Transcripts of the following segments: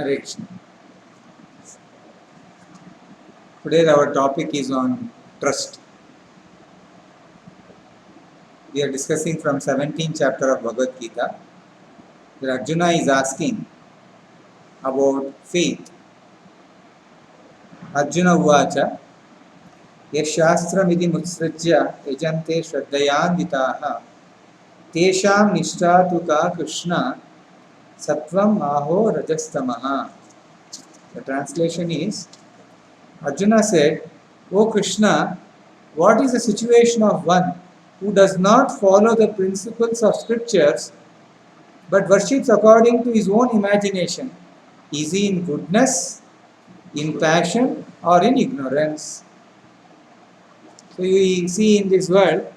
Hare Krishna. Today our topic is on trust. We are discussing from 17th chapter of Bhagavad Gita, where Arjuna is asking about faith. Arjuna uvacha yashastramidhi mutsrajya yajante shraddhayanvitaha tesham nishtatu ka Krishna sattvam aho rajastamaha. The translation is, Arjuna said, O Krishna, what is the situation of one who does not follow the principles of scriptures but worships according to his own imagination? Is he in goodness, in passion, or in ignorance? So we see in this world,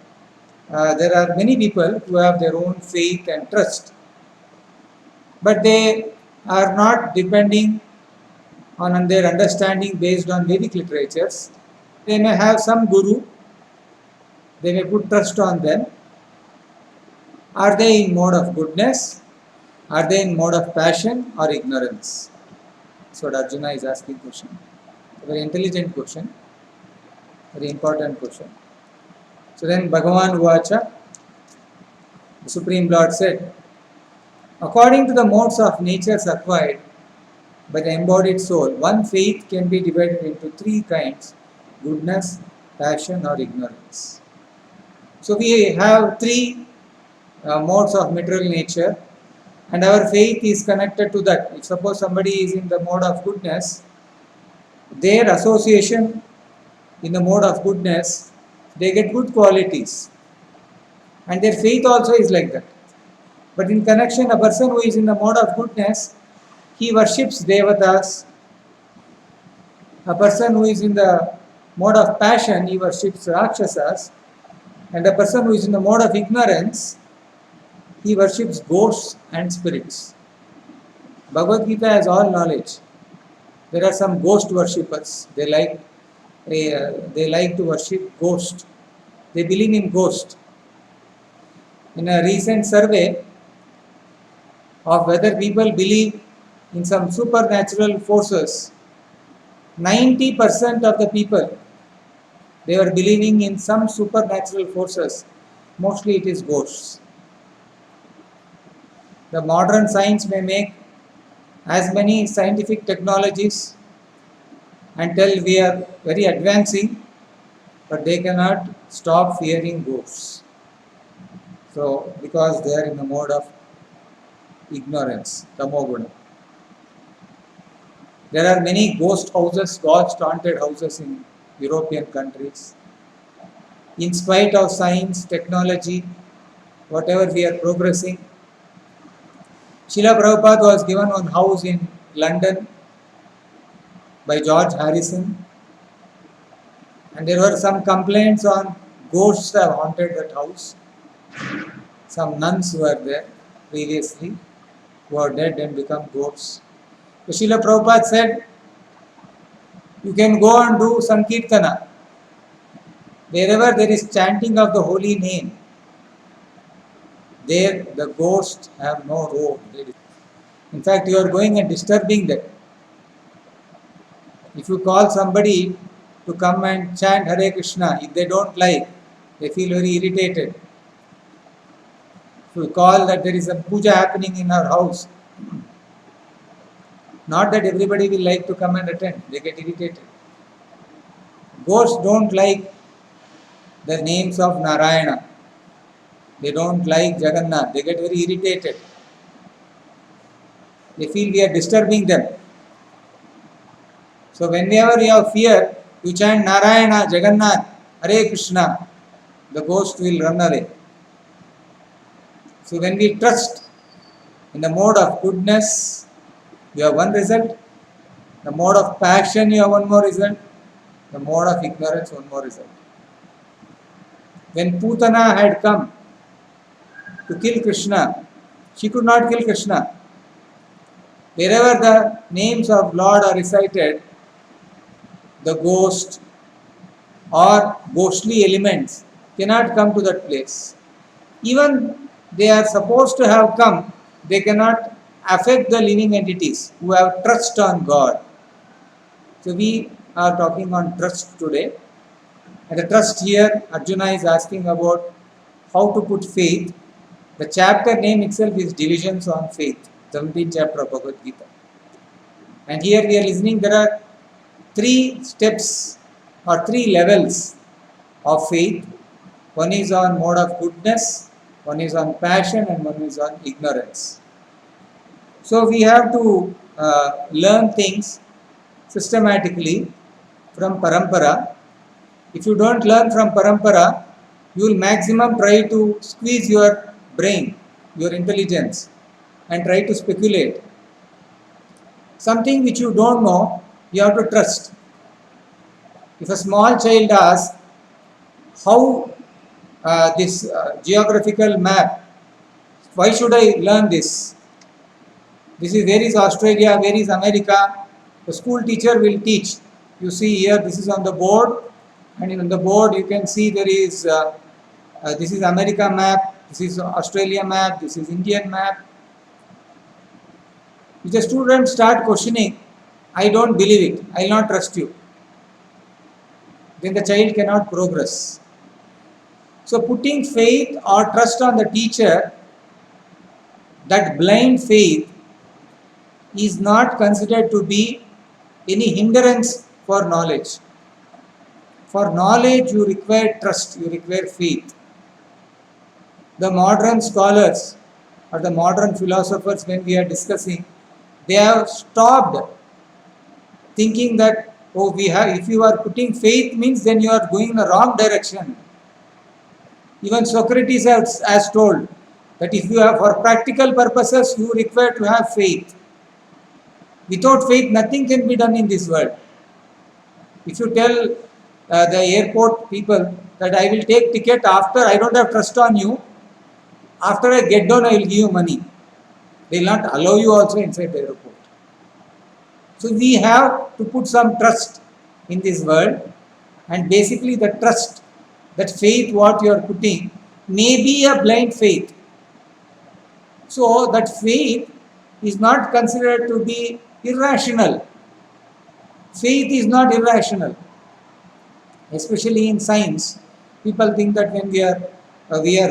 there are many people who have their own faith and trust, but they are not depending on their understanding based on Vedic literatures. They may have some guru, they may put trust on them. Are they in mode of goodness? Are they in mode of passion or ignorance? That's what Arjuna is asking question. A very intelligent question, very important question. So then Bhagavan Uvacha, the Supreme Lord said, according to the modes of natures acquired by the embodied soul, one faith can be divided into three kinds: goodness, passion, or ignorance. So we have three modes of material nature, and our faith is connected to that. If suppose somebody is in the mode of goodness, their association in the mode of goodness, they get good qualities, and their faith also is like that. But in connection, a person who is in the mode of goodness, he worships devatas. A person who is in the mode of passion, he worships rakshasas. And a person who is in the mode of ignorance, he worships ghosts and spirits. Bhagavad Gita has all knowledge. There are some ghost worshippers. They like to worship ghost. They believe in ghost. In a recent survey of whether people believe in some supernatural forces, 90% of the people, they were believing in some supernatural forces. Mostly it is ghosts. The modern science may make as many scientific technologies until we are very advancing, but they cannot stop fearing ghosts. So, because they are in the mode of ignorance, tamoguna. There are many ghost houses, ghost haunted houses in European countries. In spite of science, technology, whatever we are progressing, Srila Prabhupada was given one house in London by George Harrison, and there were some complaints on ghosts have haunted that house. Some nuns were there previously who are dead and become ghosts. So Srila Prabhupada said, you can go and do Sankirtana. Wherever there is chanting of the holy name, there the ghosts have no role. In fact, you are going and disturbing them. If you call somebody to come and chant Hare Krishna, if they don't like, they feel very irritated. If you call that there is a puja happening in our house, not that everybody will like to come and attend, they get irritated. Ghosts don't like the names of Narayana. They don't like Jagannath. They get very irritated. They feel we are disturbing them. So whenever you have fear, you chant Narayana, Jagannath, Hare Krishna, the ghost will run away. So when we trust in the mode of goodness, you have one result. The mode of passion, you have one more result. The mode of ignorance, one more result. When Putana had come to kill Krishna, she could not kill Krishna. Wherever the names of Lord are recited, the ghost or ghostly elements cannot come to that place. Even they are supposed to have come, they cannot affect the living entities who have trust on God. So we are talking on trust today. And the trust here, Arjuna is asking about how to put faith. The chapter name itself is Divisions on Faith, 17th chapter of Bhagavad Gita. And here we are listening, there are 3 steps or 3 levels of faith. One is on mode of goodness, one is on passion, and one is on ignorance. So we have to learn things systematically from parampara. If you don't learn from parampara, you will maximum try to squeeze your brain, your intelligence, and try to speculate. Something which you don't know, you have to trust. If a small child asks, how this geographical map, why should I learn this? This is, where is Australia, where is America? The school teacher will teach. You see here, this is on the board, and on the board you can see there is, this is America map, this is Australia map, this is Indian map. If the students start questioning, I don't believe it, I will not trust you, then the child cannot progress. So putting faith or trust on the teacher, that blind faith is not considered to be any hindrance for knowledge. For knowledge you require trust, you require faith. The modern scholars or the modern philosophers, when we are discussing, they have stopped thinking that, oh, if you are putting faith means then you are going in the wrong direction. Even Socrates has told that if you have, for practical purposes, you require to have faith. Without faith, nothing can be done in this world. If you tell the airport people that I will take ticket after I don't have trust on you, after I get down I will give you money, they will not allow you also inside the airport. So we have to put some trust in this world, and basically the trust, that faith what you are putting may be a blind faith. So that faith is not considered to be irrational. Faith is not irrational. Especially in science, people think that when we are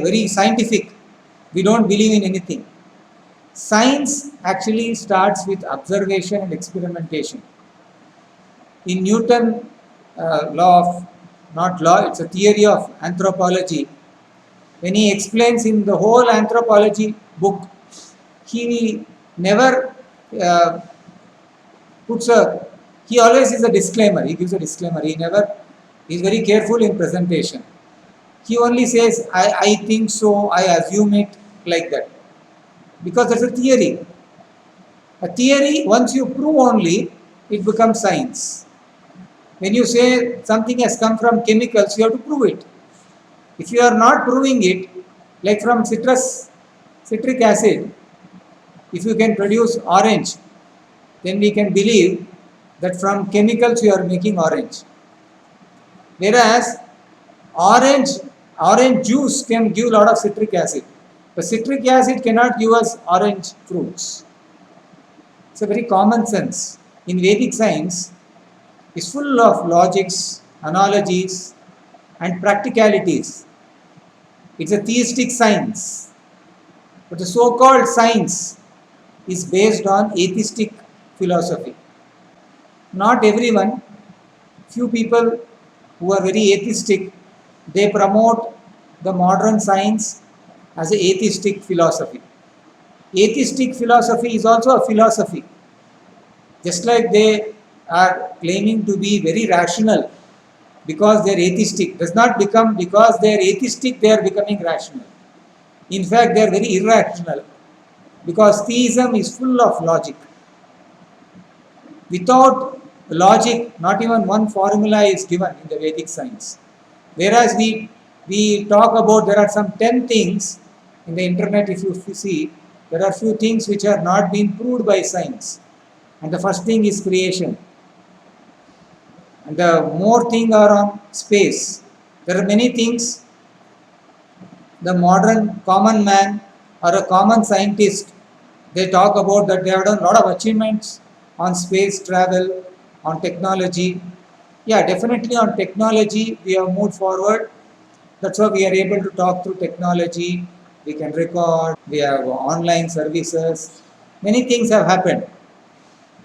very scientific, we don't believe in anything. Science actually starts with observation and experimentation. In Newton it's a theory of anthropology. When he explains in the whole anthropology book, he never he always is a disclaimer, he gives a disclaimer, he is very careful in presentation. He only says, I think so, I assume it, like that. Because that's a theory. A theory, once you prove only, it becomes science. When you say something has come from chemicals, you have to prove it. If you are not proving it, like from citric acid, if you can produce orange, then we can believe that from chemicals you are making orange. Whereas orange juice can give a lot of citric acid. But citric acid cannot give us orange fruits. It's a very common sense. In Vedic science, is full of logics, analogies, and practicalities. It's a theistic science. But the so-called science is based on atheistic philosophy. Not everyone, few people who are very atheistic, they promote the modern science as an atheistic philosophy. Atheistic philosophy is also a philosophy. Just like they are claiming to be very rational because they are atheistic, does not become because they are atheistic they are becoming rational. In fact, they are very irrational because theism is full of logic. Without logic, not even one formula is given in the Vedic science. Whereas we talk about, there are some 10 things in the internet, if you see, there are few things which are not being proved by science. And the first thing is creation. And the more things are on space. There are many things the modern common man or a common scientist They talk about that they have done a lot of achievements on space travel, on technology. Yeah, definitely on technology we have moved forward. That's why we are able to talk through technology. We can record, we have online services. Many things have happened.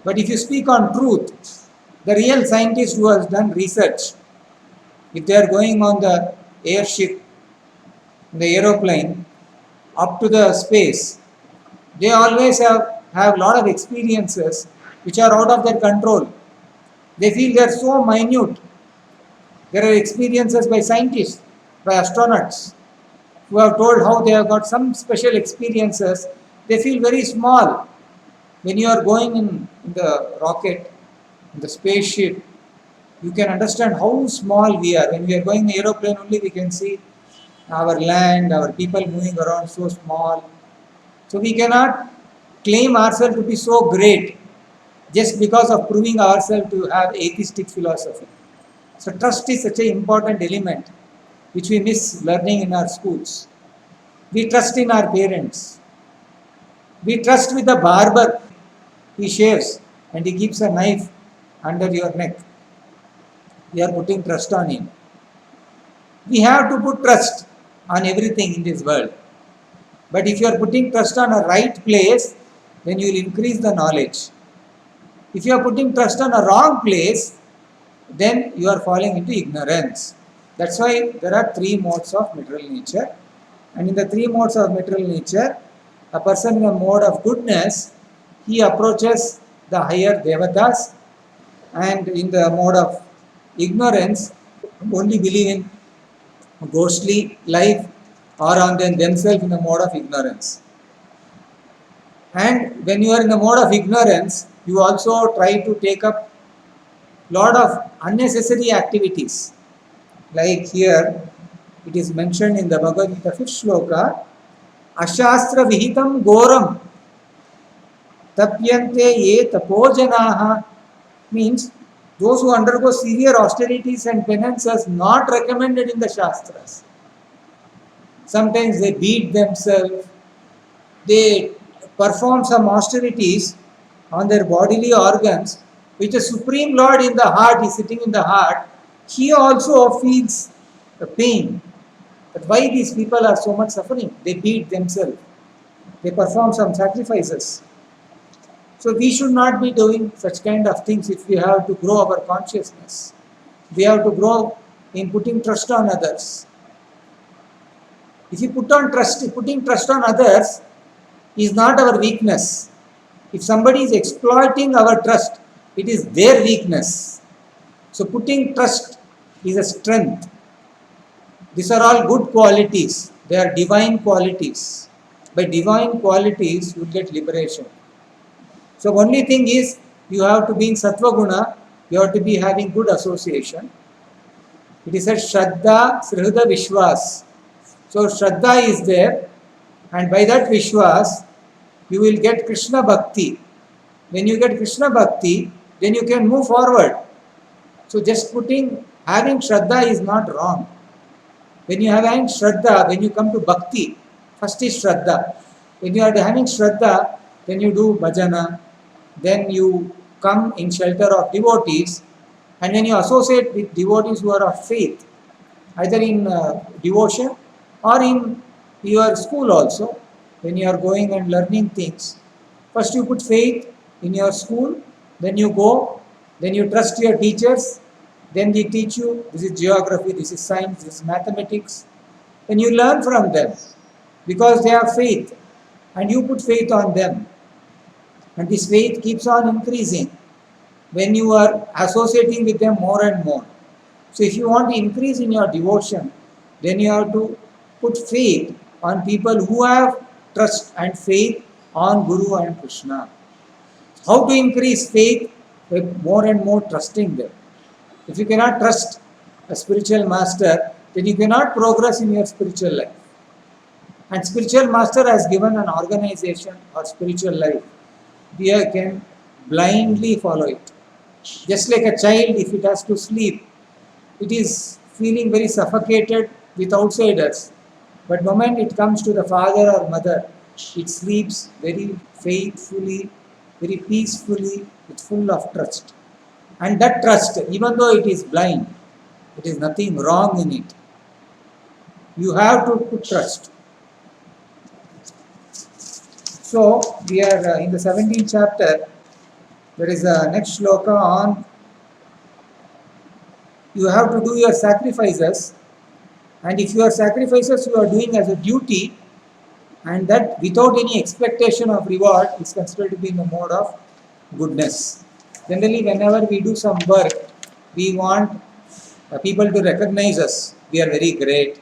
But if you speak on truth, the real scientist who has done research, if they are going on the airship, the aeroplane, up to the space, they always have a lot of experiences which are out of their control. They feel they are so minute. There are experiences by scientists, by astronauts, who have told how they have got some special experiences. They feel very small. When you are going in the rocket, in the spaceship, you can understand how small we are. When we are going in the aeroplane only, we can see our land, our people moving around so small. So we cannot claim ourselves to be so great just because of proving ourselves to have atheistic philosophy. So trust is such an important element which we miss learning in our schools. We trust in our parents. We trust with the barber. He shaves and he keeps a knife under your neck. We are putting trust on him. We have to put trust on everything in this world. But if you are putting trust on a right place, then you will increase the knowledge. If you are putting trust on a wrong place, then you are falling into ignorance. That's why there are three modes of material nature. And in the three modes of material nature, a person in a mode of goodness, he approaches the higher devatas, and in the mode of ignorance, only believe in ghostly life or on themselves in the mode of ignorance. And when you are in the mode of ignorance, you also try to take up lot of unnecessary activities. Like here, it is mentioned in the Bhagavad Gita 5th shloka, Ashastra Vihitam Goram Tapyante Ye Tapojanaha, means those who undergo severe austerities and penances not recommended in the Shastras. Sometimes they beat themselves, they perform some austerities on their bodily organs, which the Supreme Lord in the heart is sitting in the heart. He also feels the pain. But why these people are so much suffering? They beat themselves. They perform some sacrifices. So we should not be doing such kind of things if we have to grow our consciousness. We have to grow in putting trust on others. If you putting trust on others is not our weakness. If somebody is exploiting our trust, it is their weakness. So putting trust is a strength. These are all good qualities. They are divine qualities. By divine qualities, you get liberation. So only thing is, you have to be in Sattva Guna, you have to be having good association. It is said Shraddha, Srihada, Vishwas. So Shraddha is there, and by that Vishwas, you will get Krishna Bhakti. When you get Krishna Bhakti, then you can move forward. So just having Shraddha is not wrong. When you have having Shraddha, when you come to Bhakti, first is Shraddha. When you are having Shraddha, then you do bhajana, then you come in shelter of devotees, and when you associate with devotees who are of faith, either in devotion or in your school also, when you are going and learning things, first you put faith in your school, then you go, then you trust your teachers, then they teach you, this is geography, this is science, this is mathematics, then you learn from them because they have faith and you put faith on them. And this faith keeps on increasing when you are associating with them more and more. So if you want to increase in your devotion, then you have to put faith on people who have trust and faith on Guru and Krishna. How to increase faith? By more and more trusting them. If you cannot trust a spiritual master, then you cannot progress in your spiritual life. And spiritual master has given an organization or spiritual life. We can blindly follow it. Just like a child, if it has to sleep, it is feeling very suffocated with outsiders. But the moment it comes to the father or mother, it sleeps very faithfully, very peacefully, with full of trust. And that trust, even though it is blind, it is nothing wrong in it. You have to put trust. So, we are in the 17th chapter. There is a next shloka on you have to do your sacrifices, and if your sacrifices you are doing as a duty, and that without any expectation of reward is considered to be in the mode of goodness. Generally, whenever we do some work, we want people to recognize us. We are very great.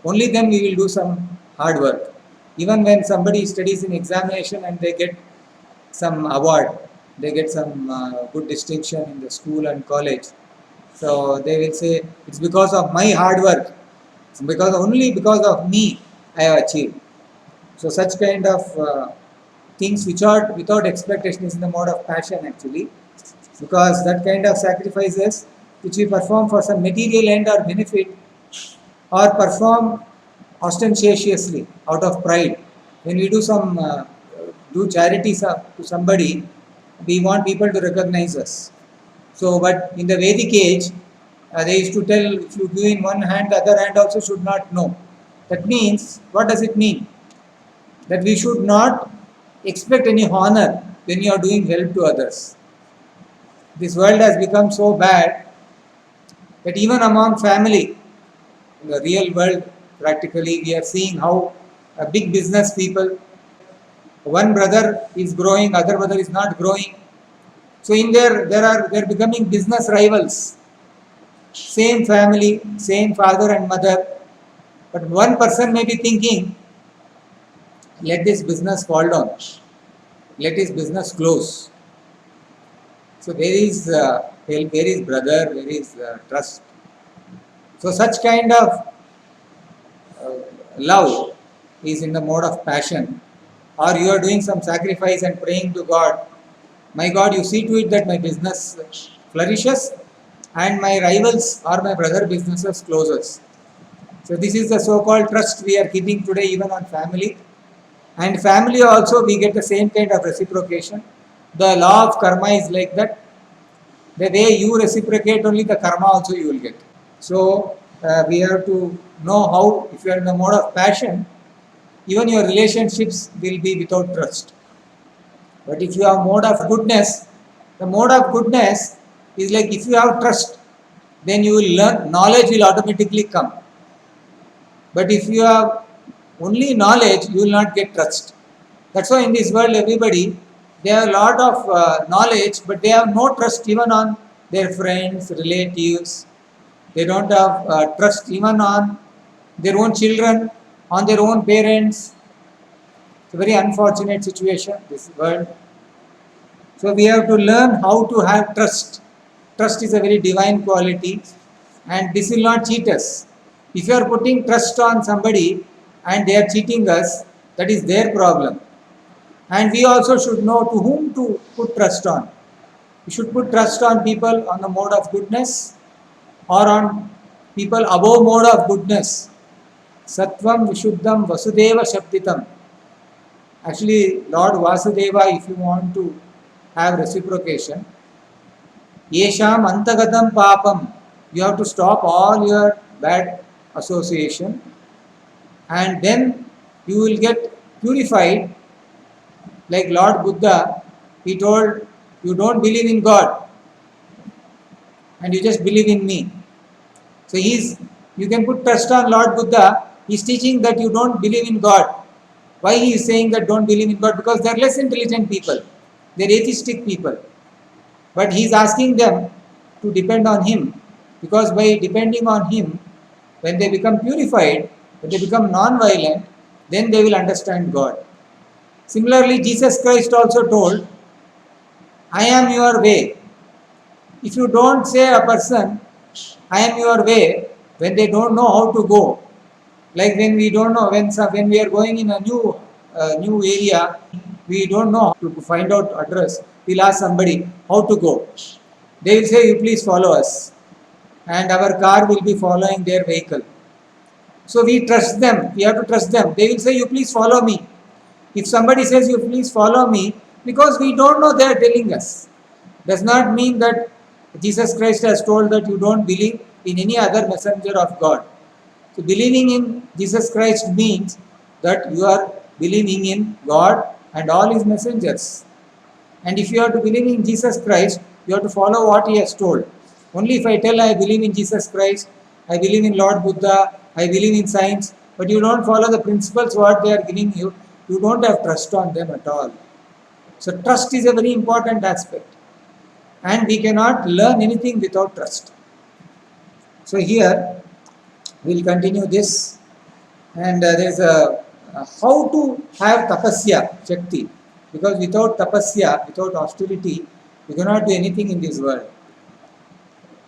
Only then we will do some hard work. Even when somebody studies in examination and they get some award, they get some good distinction in the school and college. So they will say, it's because of my hard work. It's only because of me I have achieved. So such kind of things which are without expectation is in the mode of passion actually. Because that kind of sacrifices which we perform for some material end or benefit or perform ostentatiously out of pride. When we do do charity to somebody, we want people to recognize us. So, but in the Vedic age, they used to tell if you give in one hand, the other hand also should not know. That means, what does it mean? That we should not expect any honor when you are doing help to others. This world has become so bad that even among family, in the real world, practically, we are seeing how big business people, one brother is growing, other brother is not growing. So in there, they're becoming business rivals. Same family, same father and mother, but one person may be thinking, let this business fall down, let his business close. So where is help, where is brother, where is trust? So such kind of love is in the mode of passion, or you are doing some sacrifice and praying to God, my God, you see to it that my business flourishes and my rivals or my brother businesses closes. So this is the so-called trust we are keeping today even on family. And family also we get the same kind of reciprocation. The law of karma is like that. The way you reciprocate, only the karma also you will get. So we have to know how, if you are in the mode of passion, even your relationships will be without trust. But if you have mode of goodness, the mode of goodness is like if you have trust, then you will learn, knowledge will automatically come. But if you have only knowledge, you will not get trust. That's why in this world, everybody, they have a lot of knowledge, but they have no trust even on their friends, relatives. They don't have trust even on their own children, on their own parents. It's a very unfortunate situation, this world. So we have to learn how to have trust. Trust is a very divine quality, and this will not cheat us. If you are putting trust on somebody and they are cheating us, that is their problem. And we also should know to whom to put trust on. We should put trust on people on the mode of goodness or on people above mode of goodness. Sattvam Vishuddham Vasudeva Shaktitam. Actually, Lord Vasudeva, if you want to have reciprocation, Yesham Antagatam Papam, you have to stop all your bad association and then you will get purified. Like Lord Buddha, he told, you don't believe in God and you just believe in me. So you can put trust on Lord Buddha. He's teaching that you don't believe in God. Why he is saying that don't believe in God? Because they are less intelligent people. They are atheistic people. But he is asking them to depend on him. Because by depending on him, when they become purified, when they become non-violent, then they will understand God. Similarly, Jesus Christ also told, I am your way. If you don't say a person, I am your way, when they don't know how to go, like when we don't know, when we are going in a new area, we don't know how to find out address, we'll ask somebody how to go. They will say, you please follow us. And our car will be following their vehicle. So we trust them, we have to trust them. They will say, you please follow me. If somebody says, you please follow me, because we don't know they are telling us, does not mean that Jesus Christ has told that you don't believe in any other messenger of God. So believing in Jesus Christ means that you are believing in God and all his messengers. And if you are to believe in Jesus Christ, you have to follow what he has told. Only if I tell I believe in Jesus Christ, I believe in Lord Buddha, I believe in science, but you don't follow the principles what they are giving you, you don't have trust on them at all. So trust is a very important aspect. And we cannot learn anything without trust. So here, we'll continue this. And there's a how to have tapasya, Shakti. Because without tapasya, without austerity, you cannot do anything in this world.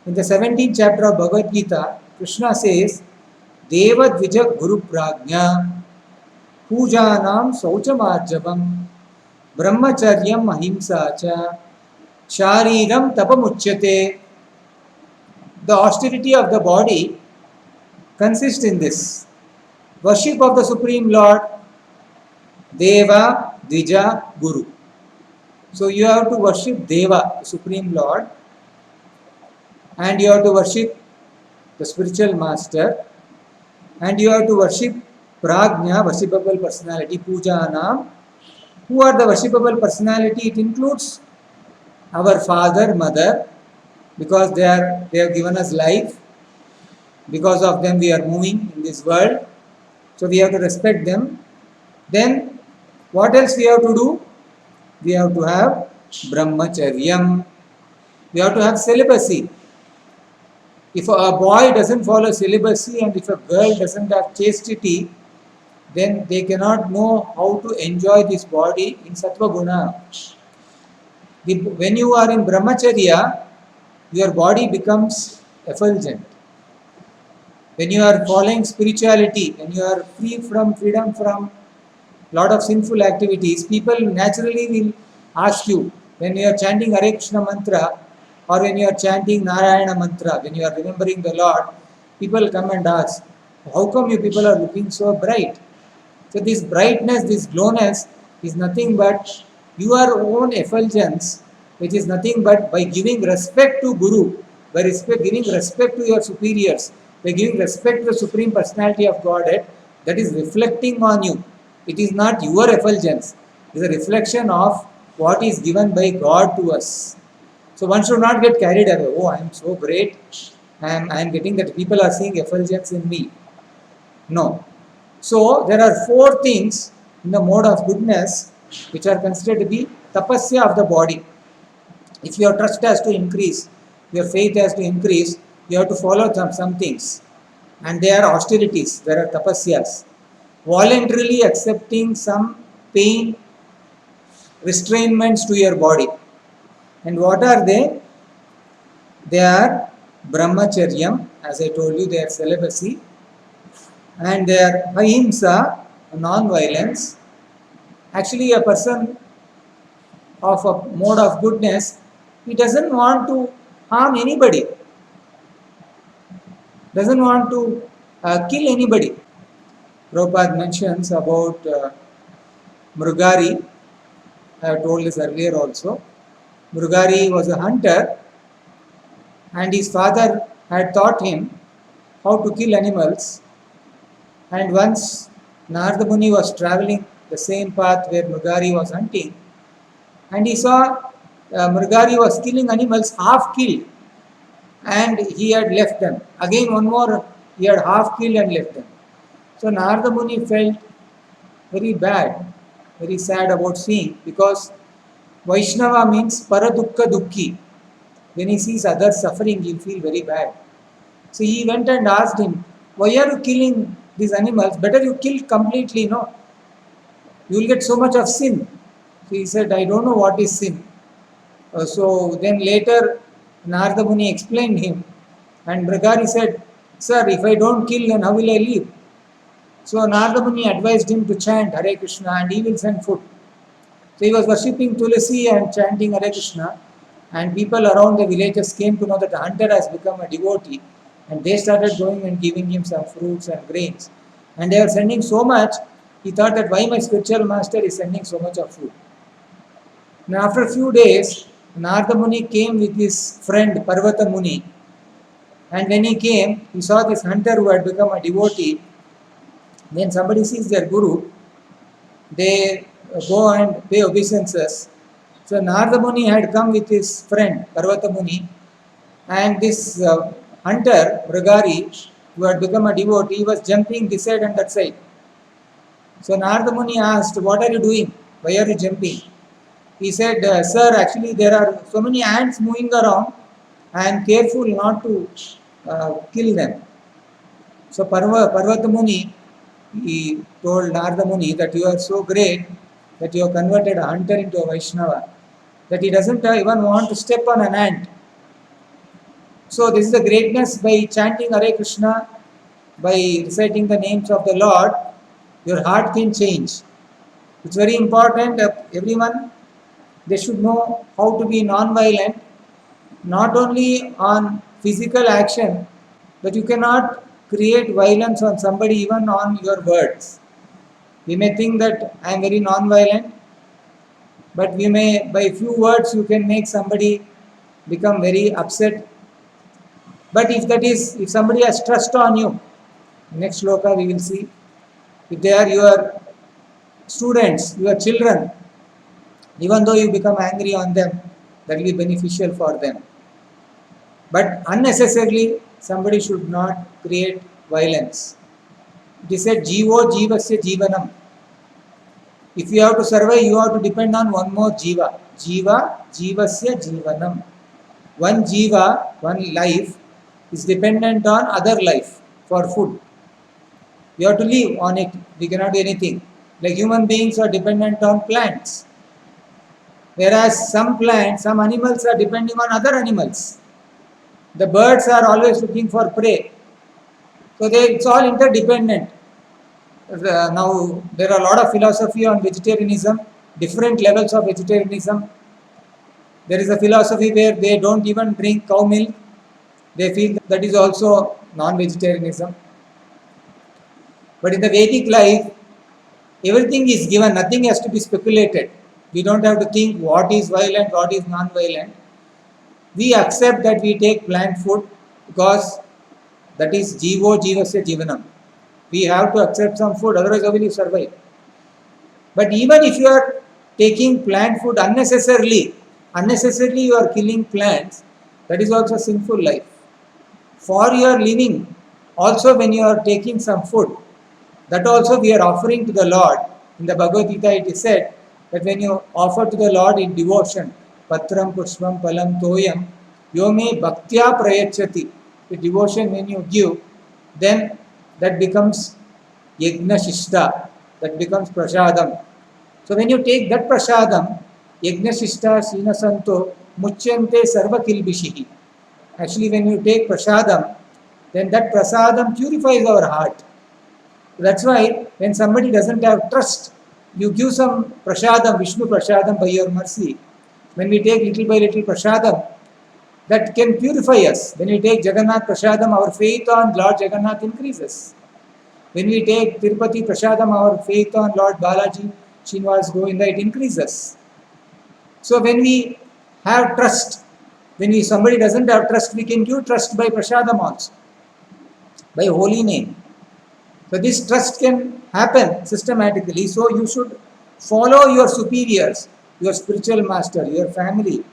In the 17th chapter of Bhagavad Gita, Krishna says, Deva Dvija Guru Prajna, Pujanam Sauchamarjavam, Brahmacharyam Ahimsa cha, Shariram Tapamuchyate. The austerity of the body consists in this. Worship of the Supreme Lord, Deva, Dvija, Guru. So you have to worship Deva, the Supreme Lord, and you have to worship the spiritual master, and you have to worship Prajna, worshipable personality, Pujanam. Who are the worshipable personality? It includes our father, mother, because they have given us life. Because of them we are moving in this world. So we have to respect them. Then what else we have to do? We have to have brahmacharyam. We have to have celibacy. If a boy doesn't follow celibacy and if a girl doesn't have chastity, then they cannot know how to enjoy this body in sattva guna. When you are in brahmacharya, your body becomes effulgent. When you are following spirituality, when you are freedom from lot of sinful activities, people naturally will ask you, when you are chanting Hare Krishna mantra or when you are chanting Narayana mantra, when you are remembering the Lord, people come and ask, how come you people are looking so bright? So this brightness, this glowness is nothing but your own effulgence, which is nothing but by giving respect to Guru, by giving respect to your superiors, by giving respect to the Supreme Personality of Godhead, that is reflecting on you. It is not your effulgence. It is a reflection of what is given by God to us. So one should not get carried away. Oh, I am so great. I am getting that people are seeing effulgence in me. No. So there are 4 things in the mode of goodness which are considered to be tapasya of the body. If your trust has to increase, your faith has to increase, you have to follow some things. And there are austerities, there are tapasyas. Voluntarily accepting some pain, restrainments to your body. And what are they? They are brahmacharyam, as I told you, they are celibacy. And they are ahimsa, non-violence. Actually, a person of a mode of goodness, he doesn't want to harm anybody, doesn't want to kill anybody. Prabhupada mentions about Mrugari. I have told this earlier also. Mrugari was a hunter and his father had taught him how to kill animals. And once Narada Muni was traveling the same path where Mrugari was hunting, and he saw Mrugari was killing animals half killed, and he had left them. Again one more, he had half killed and left them. So Narada Muni felt very bad, very sad about seeing, because Vaishnava means paradukka dukki. When he sees others suffering, he will feel very bad. So he went and asked him, why are you killing these animals? Better you kill completely, no? You will get so much of sin. So he said, I don't know what is sin. So then later Narada Muni explained him, and Mrugari said, sir, if I don't kill, then how will I live? So Narada Muni advised him to chant Hare Krishna and he will send food. So he was worshipping Tulasi and chanting Hare Krishna, and people around the villages came to know that the hunter has become a devotee, and they started going and giving him some fruits and grains. And they were sending so much He thought that why my spiritual master is sending so much of food. Now after a few days, Narada Muni came with his friend Parvata Muni, and when he came, he saw this hunter who had become a devotee. When somebody sees their guru, they go and pay obeisances. So Narada Muni had come with his friend Parvata Muni, and this hunter, Bragari, who had become a devotee, was jumping this side and that side. So Narada Muni asked, "What are you doing? Why are you jumping?" He said, "Sir, actually there are so many ants moving around. I am careful not to kill them." So Parvata Muni, he told Narada Muni that you are so great that you have converted a hunter into a Vaishnava, that he doesn't even want to step on an ant. So this is the greatness. By chanting Hare Krishna, by reciting the names of the Lord, your heart can change. It's very important that everyone, they should know how to be non-violent, not only on physical action, but you cannot create violence on somebody even on your words. We may think that I am very non-violent, but we may, by few words, you can make somebody become very upset. But if somebody has trust on you, next shloka we will see, if they are your students, your children, even though you become angry on them, that will be beneficial for them. But unnecessarily, somebody should not create violence. It is said, Jivo Jivasya Jivanam. If you have to survive, you have to depend on one more Jiva. Jiva Jivasya Jivanam. One Jiva, one life, is dependent on other life for food. We have to live on it. We cannot do anything. Like human beings are dependent on plants. Whereas some plants, some animals are depending on other animals. The birds are always looking for prey. So it's all interdependent. Now there are a lot of philosophy on vegetarianism, different levels of vegetarianism. There is a philosophy where they don't even drink cow milk. They feel that is also non-vegetarianism. But in the Vedic life, everything is given, nothing has to be speculated. We don't have to think what is violent, what is non-violent. We accept that we take plant food because that is Jivo Jivasya Jivanam. We have to accept some food, otherwise how will you survive? But even if you are taking plant food unnecessarily you are killing plants, that is also sinful life. For your living, also when you are taking some food, that also we are offering to the Lord. In the Bhagavad Gita it is said that when you offer to the Lord in devotion, Patram Pushpam Palam Toyam Yome Bhaktya Prayachati, the devotion when you give, then that becomes Yajna Shishta, that becomes Prasadam. So when you take that Prasadam, Yajna Shishta Sina Santo Muchyante Sarva Kilbishihi. Actually when you take Prasadam, then that Prasadam purifies our heart. That's why when somebody doesn't have trust, you give some Prasadam, Vishnu Prasadam by your mercy. When we take little by little Prasadam, that can purify us. When we take Jagannath Prasadam, our faith on Lord Jagannath increases. When we take Tirupati Prasadam, our faith on Lord Balaji, Srinivas Govinda, it increases. So when we have trust, when somebody doesn't have trust, we can give trust by Prasadam also, by holy name. So this trust can happen systematically. So you should follow your superiors, your spiritual master, your family.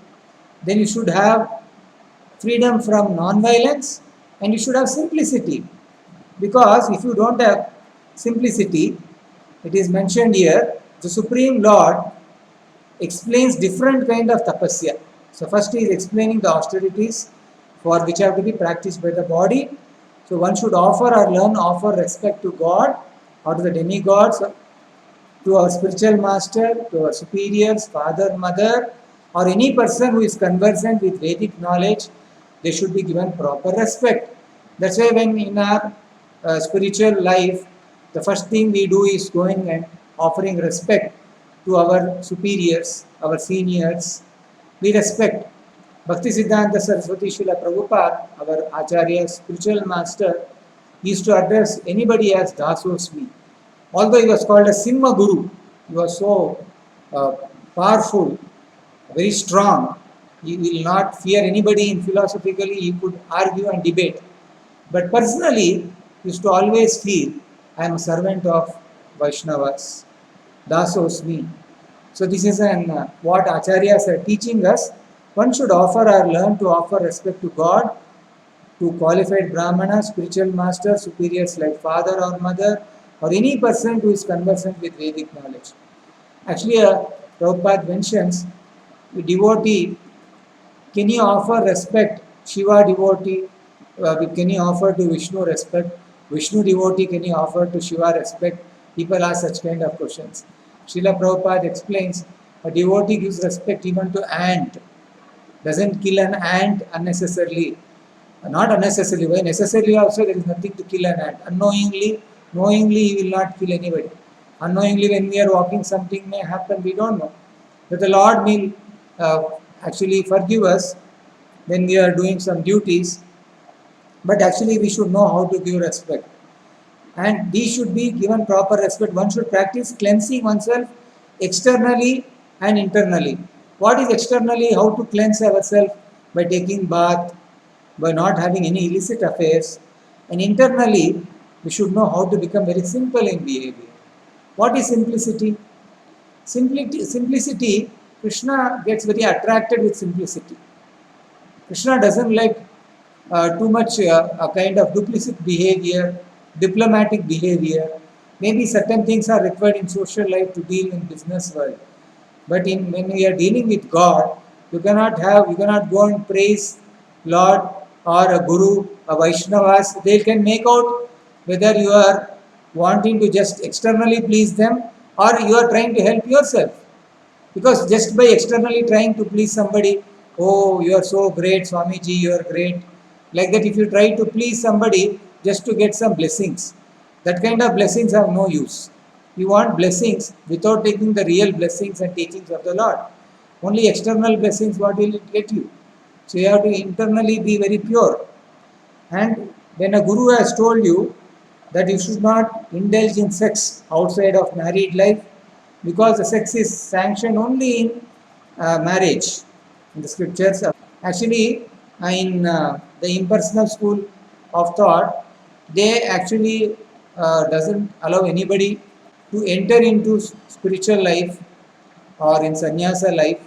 Then you should have freedom from non-violence and you should have simplicity. Because if you don't have simplicity, it is mentioned here, the Supreme Lord explains different kind of tapasya. So first he is explaining the austerities for which have to be practiced by the body. So one should offer respect to God or to the demigods, to our spiritual master, to our superiors, father, mother, or any person who is conversant with Vedic knowledge. They should be given proper respect. That's why when in our spiritual life, the first thing we do is going and offering respect to our superiors, our seniors. We respect. Bhakti Siddhanta Saraswati Srila Prabhupada, our Acharya, spiritual master, used to address anybody as Dasosmi. Although he was called a Simha Guru, he was so uh, powerful, very strong. He will not fear anybody in philosophically, he could argue and debate. But personally, he used to always feel, I am a servant of Vaishnavas, Dasosmi. So this is what Acharyas are teaching us. One should offer or learn to offer respect to God, to qualified Brahmana, spiritual master, superiors like father or mother, or any person who is conversant with Vedic knowledge. Actually, Prabhupada mentions, a devotee, can you offer respect? Shiva devotee, can you offer to Vishnu respect? Vishnu devotee, can you offer to Shiva respect? People ask such kind of questions. Srila Prabhupada explains, a devotee gives respect even to ant, doesn't kill an ant unnecessarily. Not unnecessarily, why necessarily also there is nothing to kill an ant. Knowingly he will not kill anybody. Unknowingly when we are walking something may happen, we don't know. But the Lord will actually forgive us when we are doing some duties, but actually we should know how to give respect. And these should be given proper respect. One should practice cleansing oneself externally and internally. What is externally? How to cleanse ourselves? By taking bath, by not having any illicit affairs. And internally, we should know how to become very simple in behavior. What is simplicity? Simplicity, Krishna gets very attracted with simplicity. Krishna doesn't like too much a kind of duplicit behavior, diplomatic behavior. Maybe certain things are required in social life to deal in business world. But when we are dealing with God, you cannot go and praise Lord or a Guru, a Vaishnavas. They can make out whether you are wanting to just externally please them or you are trying to help yourself. Because just by externally trying to please somebody, oh, you are so great, Swamiji, you are great. Like that, if you try to please somebody just to get some blessings, that kind of blessings have no use. You want blessings without taking the real blessings and teachings of the Lord. Only external blessings, what will it get you? So you have to internally be very pure. And when a guru has told you that you should not indulge in sex outside of married life, because the sex is sanctioned only in marriage in the scriptures. Actually, in the impersonal school of thought, they actually doesn't allow anybody to enter into spiritual life or in sannyasa life,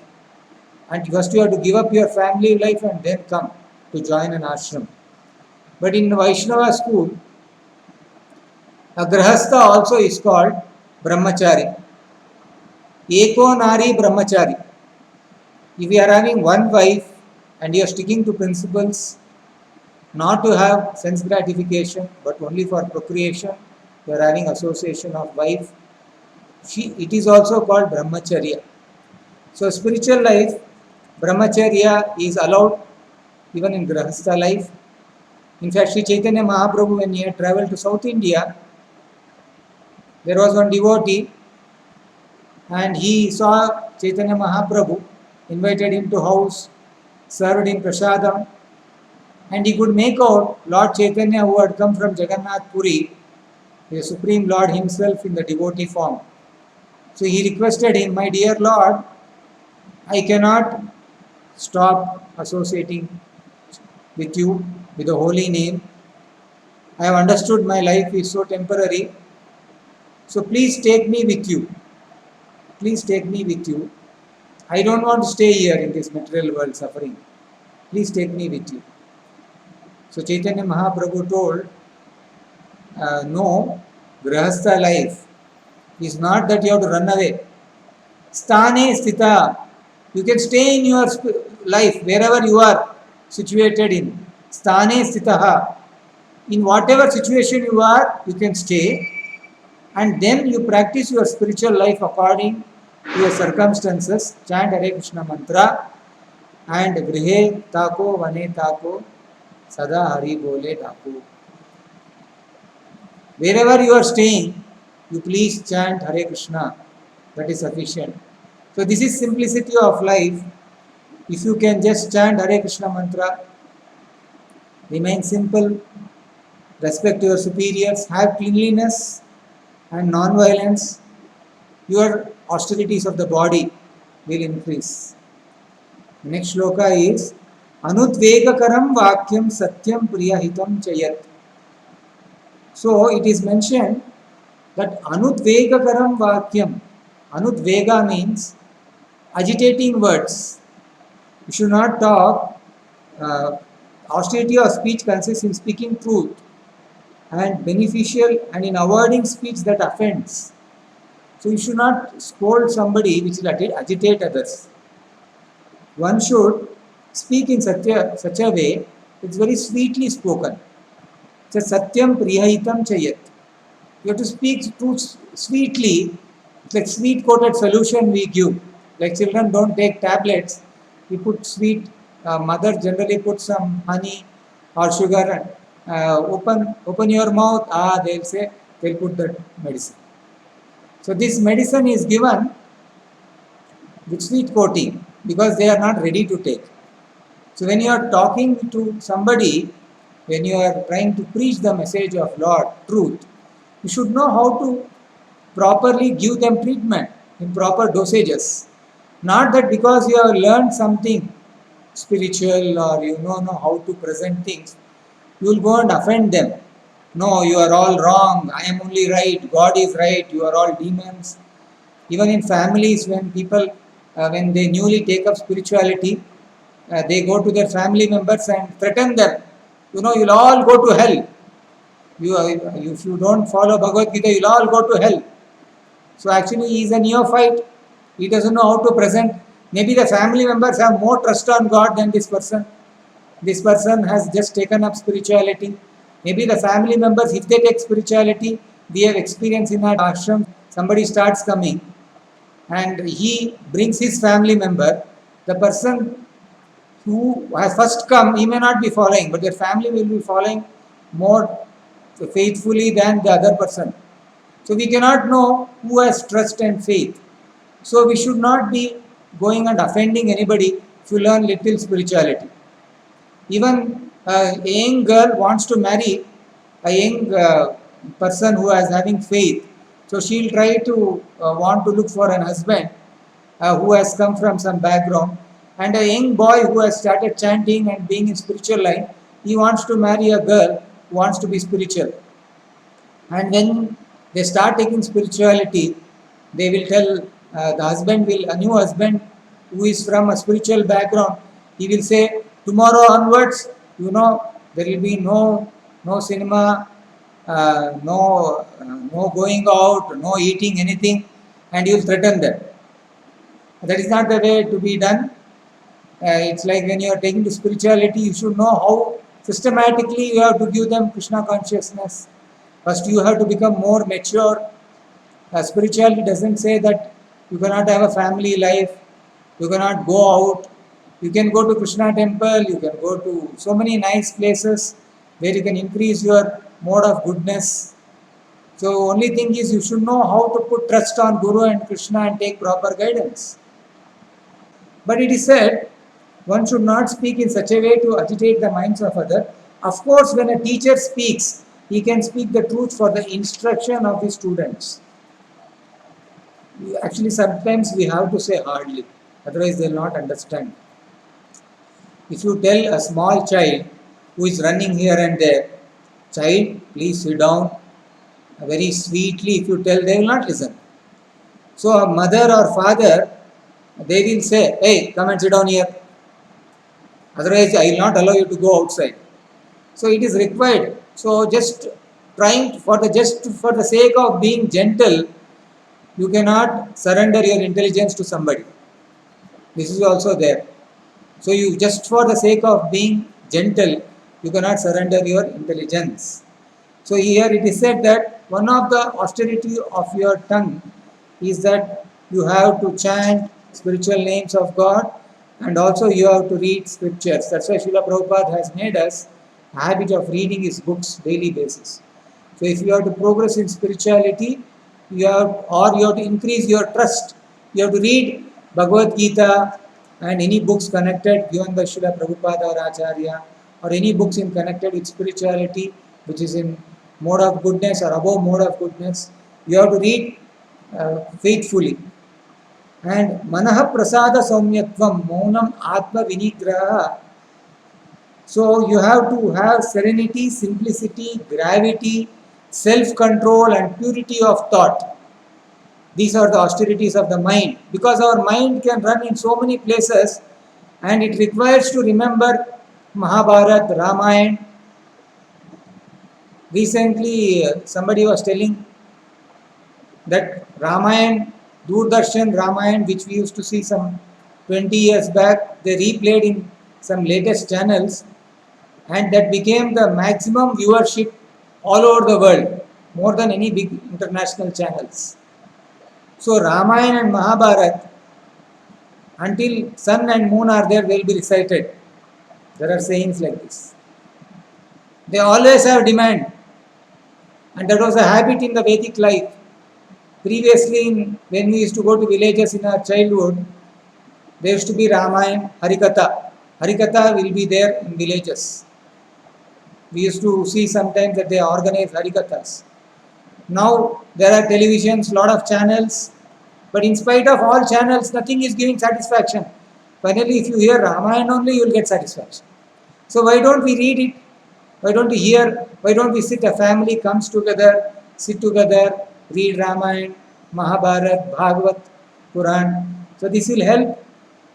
and first you have to give up your family life and then come to join an ashram. But in Vaishnava school, a grahastha also is called brahmachari. Eko nari brahmachari. If you are having one wife and you are sticking to principles not to have sense gratification but only for procreation, you are having association of wife, it is also called brahmacharya. So spiritual life, brahmacharya is allowed even in grahastha life. In fact, Sri Chaitanya Mahaprabhu, when he had travelled to South India, there was one devotee and he saw Chaitanya Mahaprabhu, invited him to house, served him prasadam, and he could make out Lord Chaitanya, who had come from Jagannath Puri, the Supreme Lord himself in the devotee form. So he requested him, my dear Lord, I cannot stop associating with you, with the holy name. I have understood my life is so temporary. So please take me with you. Please take me with you. I don't want to stay here in this material world suffering. Please take me with you. So Chaitanya Mahaprabhu told, no, grahastha life is not that you have to run away. Sthane sthita. You can stay in your life wherever you are situated in. Sthane sthitaha. In whatever situation you are, you can stay, and then you practice your spiritual life according to your circumstances. Chant Hare Krishna mantra and grihe tako vane tako sada hari bole tako. Wherever you are staying, you please chant Hare Krishna. That is sufficient. So this is simplicity of life. If you can just chant Hare Krishna mantra, remain simple, respect your superiors, have cleanliness, and non-violence, your austerities of the body will increase. The next shloka is Anudvegakaram Vakyam Satyam Priyahitam Chayat. So it is mentioned that Anudvegakaram Vakyam, Anudvega means agitating words. You should not talk. Austerity of speech consists in speaking truth and beneficial and in avoiding speech that offends. So you should not scold somebody which will agitate others. One should speak in such a way it's very sweetly spoken. It's a satyam priyahitam chayat. You have to speak truth sweetly. It's like sweet coated solution we give. Like children don't take tablets. We put sweet. Mother generally puts some honey or sugar and open your mouth. They'll say they'll put that medicine. So this medicine is given with sweet coating because they are not ready to take. So when you are talking to somebody, when you are trying to preach the message of Lord, truth, you should know how to properly give them treatment in proper dosages. Not that because you have learned something spiritual or you know how to present things, you will go and offend them. No, you are all wrong. I am only right. God is right. You are all demons. Even in families, when people, when they newly take up spirituality, they go to their family members and threaten them. You'll all go to hell. If you don't follow Bhagavad Gita, you'll all go to hell. So actually, he is a neophyte. He doesn't know how to present. Maybe the family members have more trust on God than this person. This person has just taken up spirituality. Maybe the family members, if they take spirituality, we have experience in our ashram, somebody starts coming and he brings his family member. The person who has first come, he may not be following, but their family will be following more faithfully than the other person. So we cannot know who has trust and faith. So we should not be going and offending anybody if you learn little spirituality. Even a young girl wants to marry a young person who is having faith. So she will try to want to look for an husband who has come from some background. And a young boy who has started chanting and being in spiritual line, he wants to marry a girl who wants to be spiritual. And when they start taking spirituality, they will tell a new husband who is from a spiritual background, he will say, tomorrow onwards, there will be no cinema, no going out, no eating anything, and you will threaten them. That is not the way to be done. It's like when you are taking to spirituality, you should know how systematically you have to give them Krishna consciousness. First, you have to become more mature. Spirituality doesn't say that you cannot have a family life, you cannot go out. You can go to Krishna temple, you can go to so many nice places where you can increase your mode of goodness. So only thing is you should know how to put trust on Guru and Krishna and take proper guidance. But it is said, one should not speak in such a way to agitate the minds of others. Of course, when a teacher speaks, he can speak the truth for the instruction of the students. Actually, sometimes we have to say hardly, otherwise they will not understand. If you tell a small child who is running here and there, child, please sit down, very sweetly, if you tell, they will not listen. So a mother or father, they will say, hey, come and sit down here. Otherwise, I will not allow you to go outside. So it is required. So just trying for the sake of being gentle, you cannot surrender your intelligence to somebody. This is also there. So you just for the sake of being gentle, you cannot surrender your intelligence. So here it is said that one of the austerity of your tongue is that you have to chant spiritual names of God and also you have to read scriptures. That's why Srila Prabhupada has made us a habit of reading his books daily basis. So if you have to progress in spirituality, you have to increase your trust. You have to read Bhagavad Gita and any books connected given by Srila Prabhupada or Acharya, or any books connected with spirituality which is in mode of goodness or above mode of goodness. You have to read faithfully. And Manaha Prasada Saumyatvam Maunam Atma Vinigraha. So you have to have serenity, simplicity, gravity, self-control and purity of thought. These are the austerities of the mind, because our mind can run in so many places and it requires to remember Mahabharata, Ramayana. Recently, somebody was telling that Ramayana, Doordarshan Ramayana, which we used to see some 20 years back, they replayed in some latest channels, and that became the maximum viewership all over the world, more than any big international channels. So Ramayana and Mahabharata, until sun and moon are there, they will be recited. There are sayings like this. They always have demand, and that was a habit in the Vedic life. Previously, when we used to go to villages in our childhood, there used to be Ramayana, Harikatha. Harikatha will be there in villages. We used to see sometimes that they organize Harikathas. Now there are televisions, lot of channels, but in spite of all channels, nothing is giving satisfaction. Finally, if you hear Ramayana only, you will get satisfaction. So why don't we read it? Why don't we hear? Why don't we sit? A family comes together, sit together, read Ramayana, Mahabharata, Bhagavat, Quran. So this will help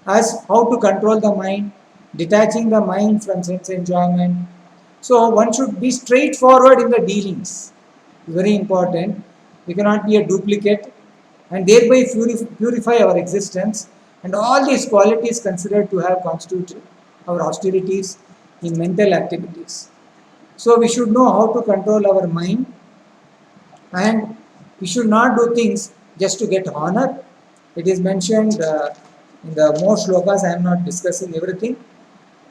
us how to control the mind, detaching the mind from sense enjoyment. So one should be straightforward in the dealings. Very important. We cannot be a duplicate and thereby purify our existence. And all these qualities considered to have constituted our austerities in mental activities. So we should know how to control our mind, and we should not do things just to get honor. It is mentioned in the more shlokas. I am not discussing everything.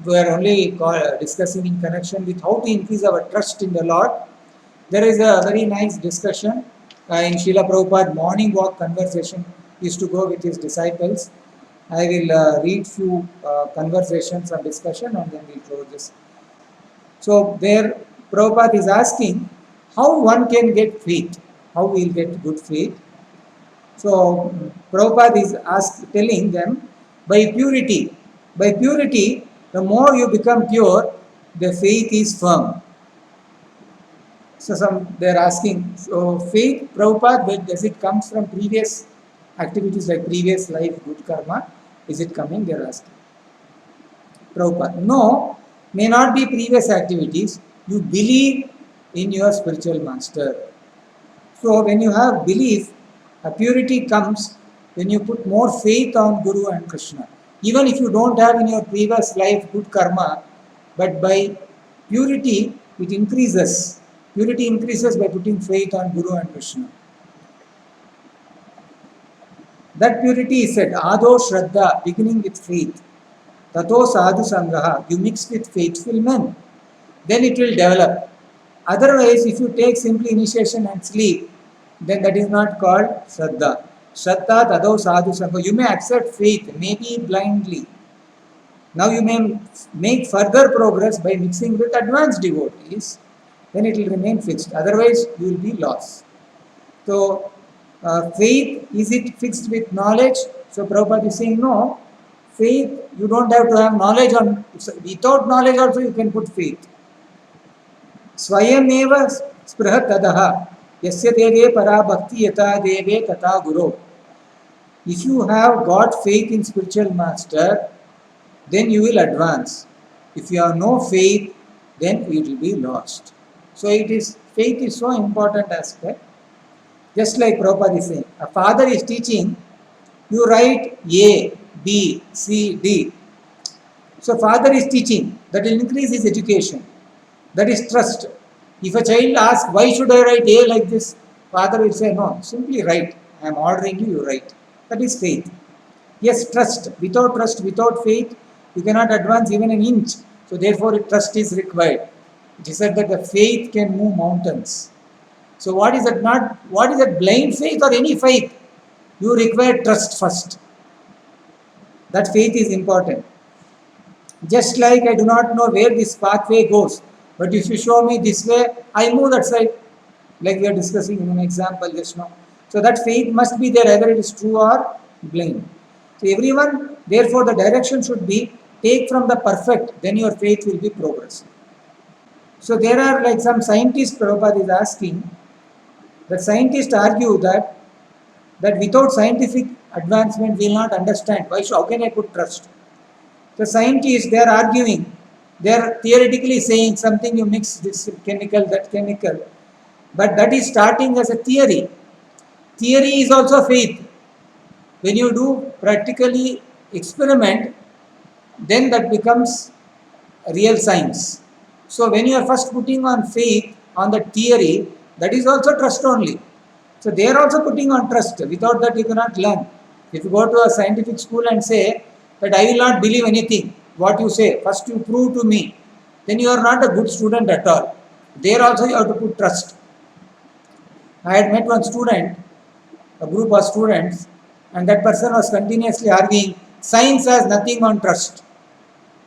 We are only discussing in connection with how to increase our trust in the Lord. There is a very nice discussion in Srila Prabhupada morning walk conversation. He used to go with his disciples. I will read few conversations and discussion, and then we'll close this. So there Prabhupada is asking how one can get faith, how we will get good faith. So Prabhupada is telling them by purity. By purity, the more you become pure, the faith is firm. So they are asking, so faith, Prabhupada, does it come from previous activities like previous life, good karma? Is it coming? They are asking. Prabhupada, no, may not be previous activities. You believe in your spiritual master. So when you have belief, a purity comes when you put more faith on Guru and Krishna. Even if you don't have in your previous life good karma, but by purity it increases. Purity increases by putting faith on Guru and Krishna. That purity is said, Ado Shraddha, beginning with faith. Tato Sadhu Sangaha, you mix with faithful men. Then it will develop. Otherwise, if you take simply initiation and sleep, then that is not called Shraddha. Shraddha Tado Sadhu Sangha. You may accept faith, maybe blindly. Now you may make further progress by mixing with advanced devotees, then it will remain fixed. Otherwise, you will be lost. So, faith, is it fixed with knowledge? So, Prabhupada is saying, no, faith, you don't have to have knowledge on, without knowledge also you can put faith. Swayameva spraha tadaha, yasya deve para bhakti yata deve tata guru. If you have got faith in spiritual master, then you will advance. If you have no faith, then it will be lost. So faith is so important aspect. Just like Prabhupada is saying, a father is teaching, you write A, B, C, D. So father is teaching, that will increase his education. That is trust. If a child asks, why should I write A like this? Father will say, no, simply write. I am ordering you, you write. That is faith. Yes, trust, without faith, you cannot advance even an inch. So therefore, trust is required. It is said that the faith can move mountains. So what is that blind faith or any faith? You require trust first. That faith is important. Just like I do not know where this pathway goes, but if you show me this way, I move that side. like we are discussing in an example just now. So that faith must be there, either it is true or blind. So everyone, therefore the direction should be take from the perfect, then your faith will be progressive. So there are like some scientists, Prabhupada is asking, that scientists argue that without scientific advancement we will not understand. How can I put trust? The scientists, they are arguing, they are theoretically saying something, you mix this chemical, that chemical, but that is starting as a theory. Theory is also faith. When you do practically experiment, then that becomes real science. So when you are first putting on faith on the theory, that is also trust only. So they are also putting on trust. Without that you cannot learn. If you go to a scientific school and say that I will not believe anything, what you say, first you prove to me, then you are not a good student at all. There also you have to put trust. I had met one student, a group of students, and that person was continuously arguing, science has nothing on trust.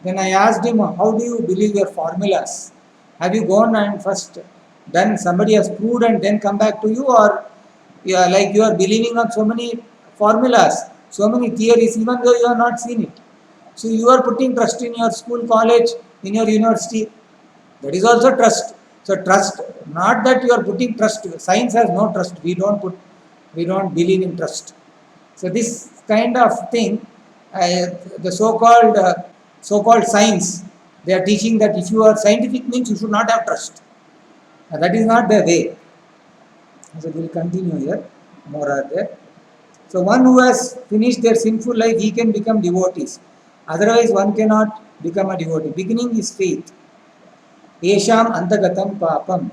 Then I asked him, how do you believe your formulas? Have you gone and first done, somebody has proved and then come back to you, or you are like you are believing on so many formulas, so many theories, even though you have not seen it. So you are putting trust in your school, college, in your university. That is also trust. So trust, not that you are putting trust. Science has no trust. We don't believe in trust. So this kind of thing, the so-called science, they are teaching that if you are scientific means you should not have trust. That is not the way. So we will continue here. More are there. So one who has finished their sinful life, he can become devotees. Otherwise, one cannot become a devotee. Beginning is faith. Esham antagatam papam.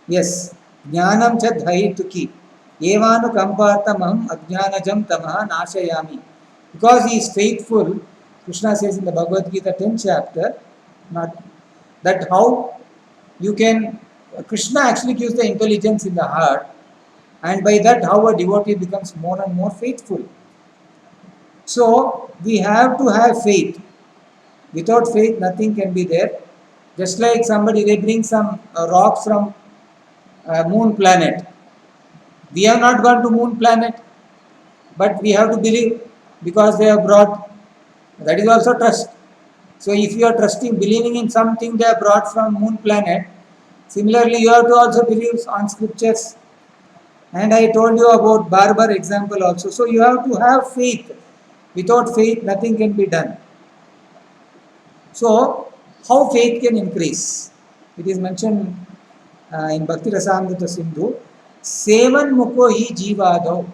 Yes. Jnanam cha dhaituki. Evanu kampartamam ajnanajam tamaha nashayami. Because he is faithful, Krishna says in the Bhagavad Gita 10th chapter, not that how you can, Krishna actually gives the intelligence in the heart, and by that how a devotee becomes more and more faithful. So we have to have faith. Without faith nothing can be there. Just like somebody, they bring some rocks from moon planet. We have not gone to moon planet, but we have to believe because they have brought. That is also trust. So if you are trusting, believing in something they have brought from moon planet, similarly you have to also believe on scriptures. And I told you about barber example also. So you have to have faith. Without faith nothing can be done. So how faith can increase? It is mentioned in Bhakti Rasamrita Sindhu, Sevan Mukho hi Jivado.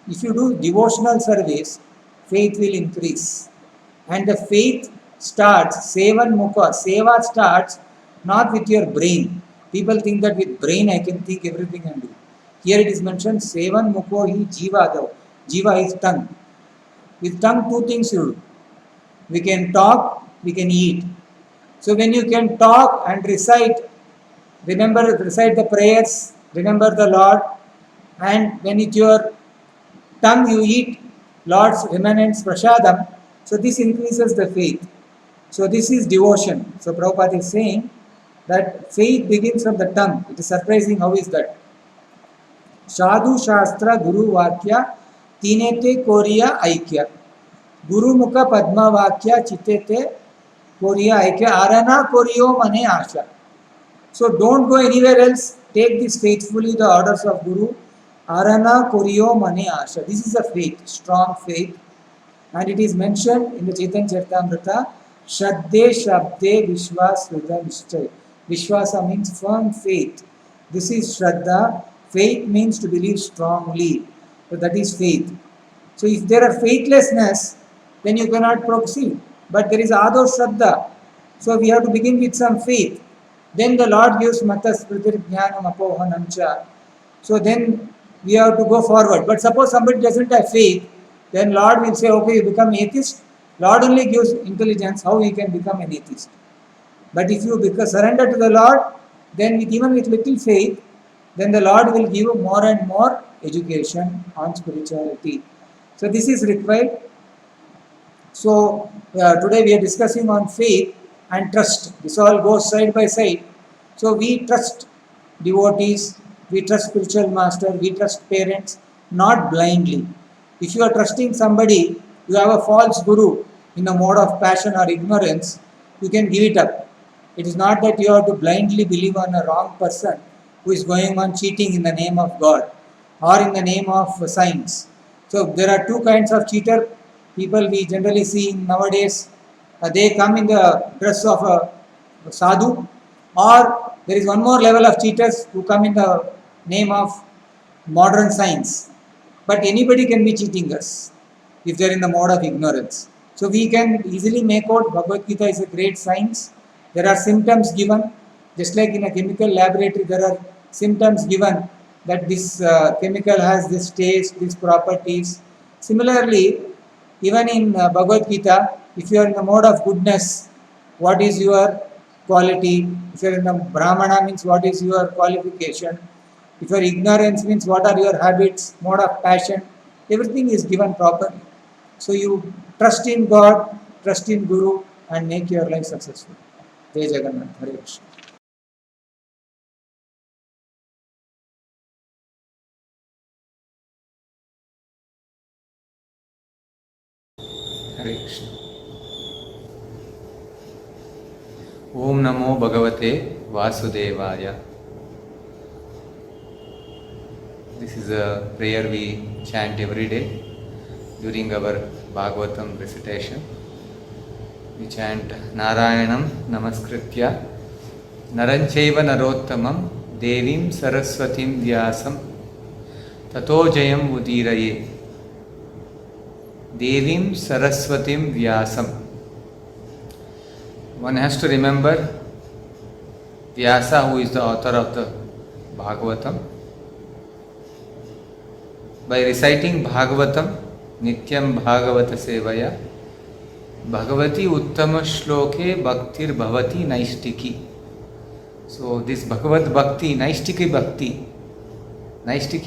If you do devotional service, faith will increase. And the faith starts, Sevan Mukha, Seva starts not with your brain. People think that with brain I can think everything and do. Here it is mentioned, Sevan Mukho hi Jivado. Jiva is tongue. With tongue, two things you do. We can talk, we can eat. So when you can talk and recite the prayers, remember the Lord, and when with your tongue you eat Lord's remnants, prasadam, so this increases the faith. So this is devotion. So Prabhupada is saying that faith begins from the tongue. It is surprising, how is that? Sadhu Shastra Guru Vakya Tinete Koriya Aikya. Guru Mukha Padma Vakya Chitete Koriya Aikya Arana Koriyo Mane Asha. So don't go anywhere else. Take this faithfully, the orders of Guru. Arana Koriyo Mane Asha. This is a faith, strong faith. And it is mentioned in the Chaitanya Charitamrita, Shraddhe Shabde Vishwas Hridaya Nishchay. Vishwasa means firm faith. This is Shraddha. Faith means to believe strongly. So that is faith. So if there are faithlessness, then you cannot proceed. But there is Ado Shraddha. So we have to begin with some faith. Then the Lord gives Matas Pratir Jnanam Apohanamcha. So then we have to go forward. But suppose somebody doesn't have faith, then Lord will say, okay, you become atheist. Lord only gives intelligence how he can become an atheist. But if you surrender to the Lord, then even with little faith, then the Lord will give you more and more education on spirituality. So this is required. So today we are discussing on faith and trust. This all goes side by side. So we trust. devotees, we trust spiritual master, we trust parents, not blindly. If you are trusting somebody, you have a false guru in a mode of passion or ignorance, you can give it up. It is not that you have to blindly believe on a wrong person who is going on cheating in the name of God or in the name of science. So there are two kinds of cheater people we generally see nowadays. They come in the dress of a sadhu, or there is one more level of cheaters who come in the name of modern science. But anybody can be cheating us if they are in the mode of ignorance. So we can easily make out Bhagavad Gita is a great science. There are symptoms given, just like in a chemical laboratory, there are symptoms given that this chemical has this taste, these properties. Similarly, even in Bhagavad Gita, if you are in the mode of goodness, what is your quality? If you are in the Brahmana, means what is your qualification? If your ignorance, means what are your habits, mode of passion, everything is given properly. So you trust in God, trust in Guru, and make your life successful. Jai Jagannath. Hare Krishna. Hare Krishna. Om Namo Bhagavate Vasudevaya. This is a prayer we chant every day during our Bhagavatam recitation. We chant Narayanam Namaskritya Naranchaiva Narottamam Devim Saraswatim Vyasam Tato Jayam Udiraye. Devim Saraswatim Vyasam. One has to remember Vyasa, who is the author of the Bhagavatam. By reciting Bhagavatam, Nityam Bhagavata Sevaya, Bhagavati Uttama Shloke Bhaktir Bhavati Naishtiki. So this Bhagavad Bhakti, Naishtiki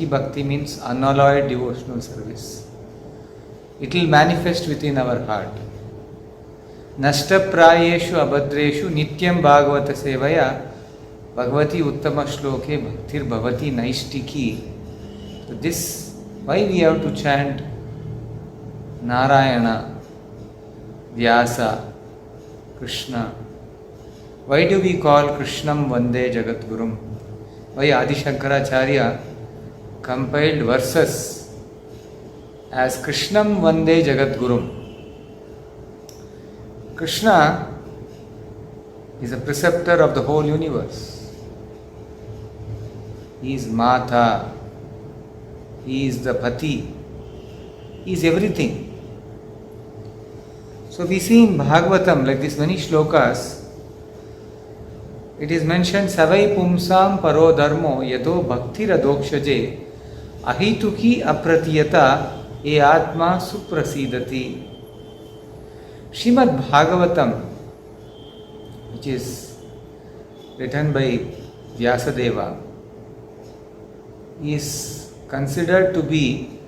Bhakti means unalloyed devotional service. It will manifest within our heart. Nashta Prayeshu Abhadreshu Nityam Bhagavata Sevaya, Bhagavati Uttama Shloke Bhaktir Bhavati Naishtiki. So this, why we have to chant Narayana, Vyasa, Krishna? Why do we call Krishnam Vande Jagadgurum? Why Adi Shankaracharya compiled verses as Krishnam Vande Jagadgurum? Krishna is a preceptor of the whole universe. He is Mata, he is the Pati, he is everything. So we see in Bhagavatam, like this many shlokas, it is mentioned Savai Pumsam Paro Dharmo Yato Bhakti Radokshaje Ahituki Apratiyata E Atma Suprasidati. Srimad Bhagavatam, which is written by Vyasadeva, is considered to be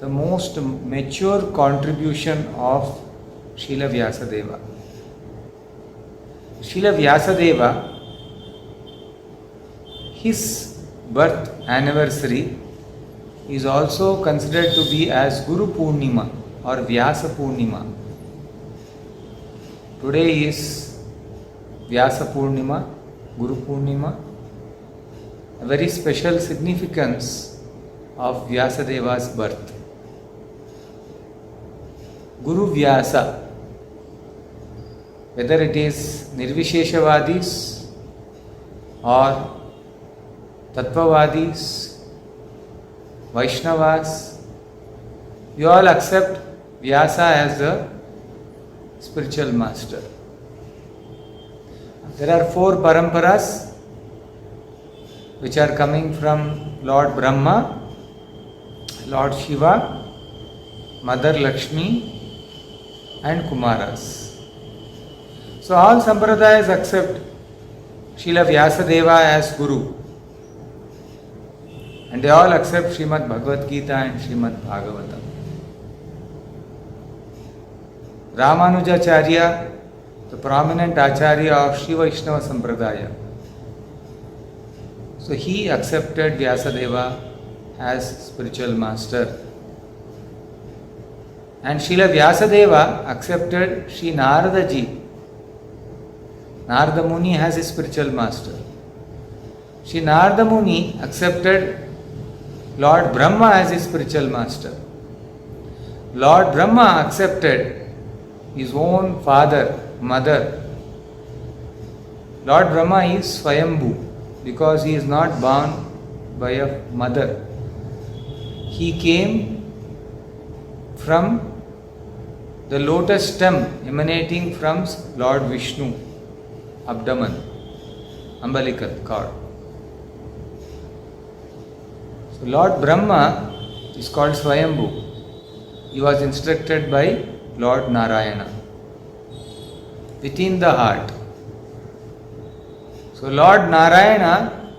the most mature contribution of Srila Vyasadeva. Srila Vyasadeva, his birth anniversary is also considered to be as Guru Purnima or Vyasa Purnima. Today is Vyasa Purnima, Guru Purnima, a very special significance of Vyasadeva's birth. Guru Vyasa, whether it is Nirvisheshavadis or Tattvavadis, Vaishnavas, we all accept Vyasa as the spiritual master. There are 4 paramparas which are coming from Lord Brahma, Lord Shiva, Mother Lakshmi and Kumaras. So all sampradayas accept Srila Vyasadeva as Guru, and they all accept Srimad Bhagavad Gita and Srimad Bhagavatam. Ramanujacharya, the prominent Acharya of Shiva Vaishnava Sampradaya. So he accepted Vyasadeva as spiritual master. And Srila Vyasadeva accepted Sri Narada ji. Narada Muni as his spiritual master. Sri Narada Muni accepted Lord Brahma as his spiritual master. Lord Brahma accepted his own father, mother. Lord Brahma is Swayambhu because he is not born by a mother. He came from the lotus stem emanating from Lord Vishnu, abdomen, umbilical cord. So Lord Brahma is called Swayambhu. He was instructed by Lord Narayana within the heart. So Lord Narayana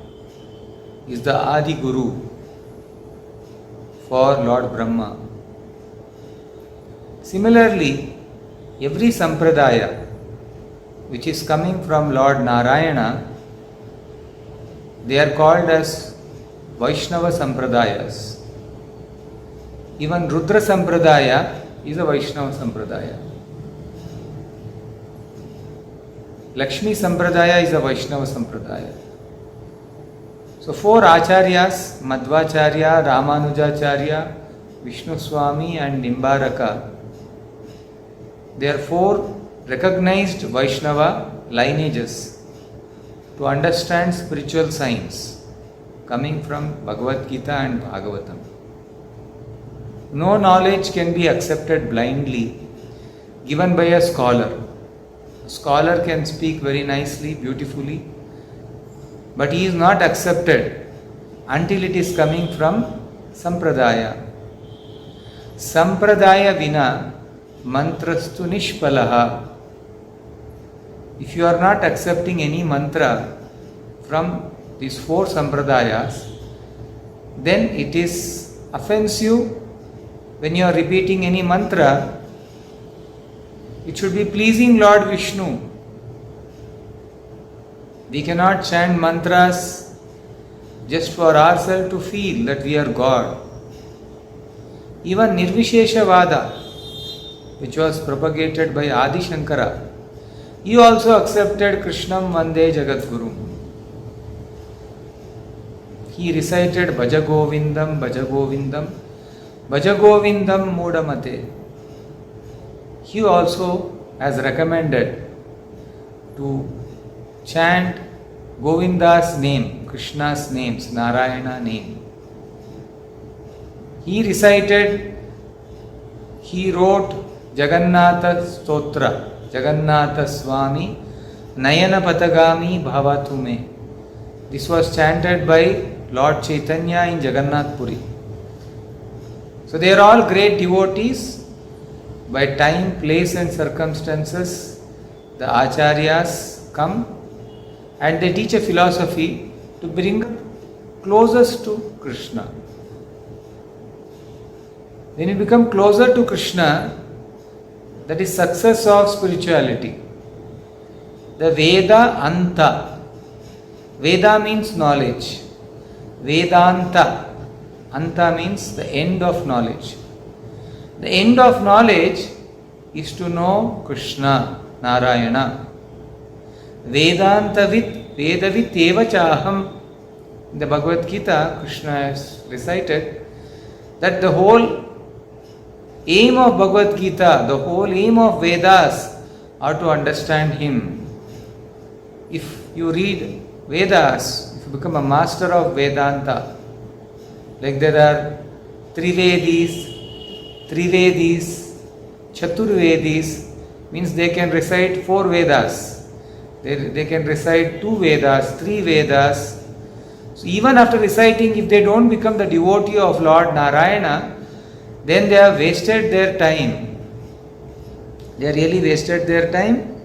is the Adi Guru for Lord Brahma. Similarly, every sampradaya which is coming from Lord Narayana, they are called as Vaishnava Sampradayas. Even Rudra Sampradaya is a Vaishnava Sampradaya. Lakshmi Sampradaya is a Vaishnava Sampradaya. So four Acharyas, Madhvacharya, Ramanujacharya, Vishnu Swami and Nimbaraka, they are four recognized Vaishnava lineages to understand spiritual science coming from Bhagavad Gita and Bhagavatam. No knowledge can be accepted blindly given by a scholar. A scholar can speak very nicely, beautifully, but he is not accepted until it is coming from Sampradaya. Sampradaya vina mantrastu nishpalaha. If you are not accepting any mantra from these four sampradayas, then it is offensive. When you are repeating any mantra, it should be pleasing Lord Vishnu. We cannot chant mantras just for ourselves to feel that we are God. Even Nirvisheshavada, which was propagated by Adi Shankara, he also accepted Krishnam Vande Jagadguru. He recited Bhaja Govindam, Bhaja Govindam, Bhaja Govindam Mudamate. He also has recommended to chant Govinda's name, Krishna's names, Narayana name. He wrote Jagannatha Stotra, Jagannatha Swami, Nayana Patagami Bhavatume. This was chanted by Lord Chaitanya in Jagannath Puri. So they are all great devotees. By time, place and circumstances, the Acharyas come and they teach a philosophy to bring closest to Krishna. When you become closer to Krishna, that is success of spirituality. The Veda Anta. Veda means knowledge. Vedanta. Anta means the end of knowledge. The end of knowledge is to know Krishna, Narayana. Vedantavit, Vedavit eva chaham. In the Bhagavad Gita, Krishna has recited that the whole aim of Bhagavad Gita, the whole aim of Vedas are to understand Him. If you read Vedas, if you become a master of Vedanta, like there are Trivedis, Chaturvedis, means they can recite 4 Vedas. They can recite 2 Vedas, 3 Vedas. So even after reciting, if they don't become the devotee of Lord Narayana, then they have wasted their time. They are really wasted their time.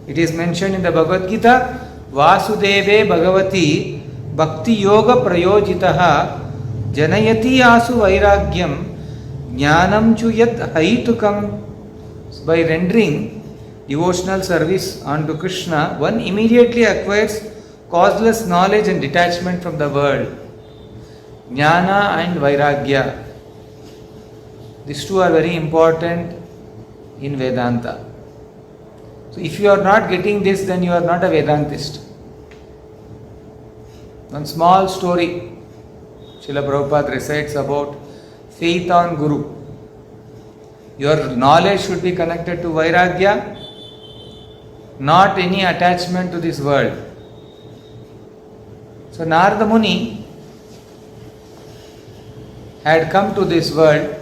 It is mentioned in the Bhagavad Gita, Vasudeve Bhagavati Bhakti Yoga Prayojitaha Janayati Asu Vairagyam Jnanam Chuyat Haitukam. By rendering devotional service unto Krishna, one immediately acquires causeless knowledge and detachment from the world. Jnana and Vairagya. These two are very important in Vedanta. So if you are not getting this, then you are not a Vedantist. One small story Srila Prabhupada recites about faith on Guru. Your knowledge should be connected to Vairagya, not any attachment to this world. So Narada Muni had come to this world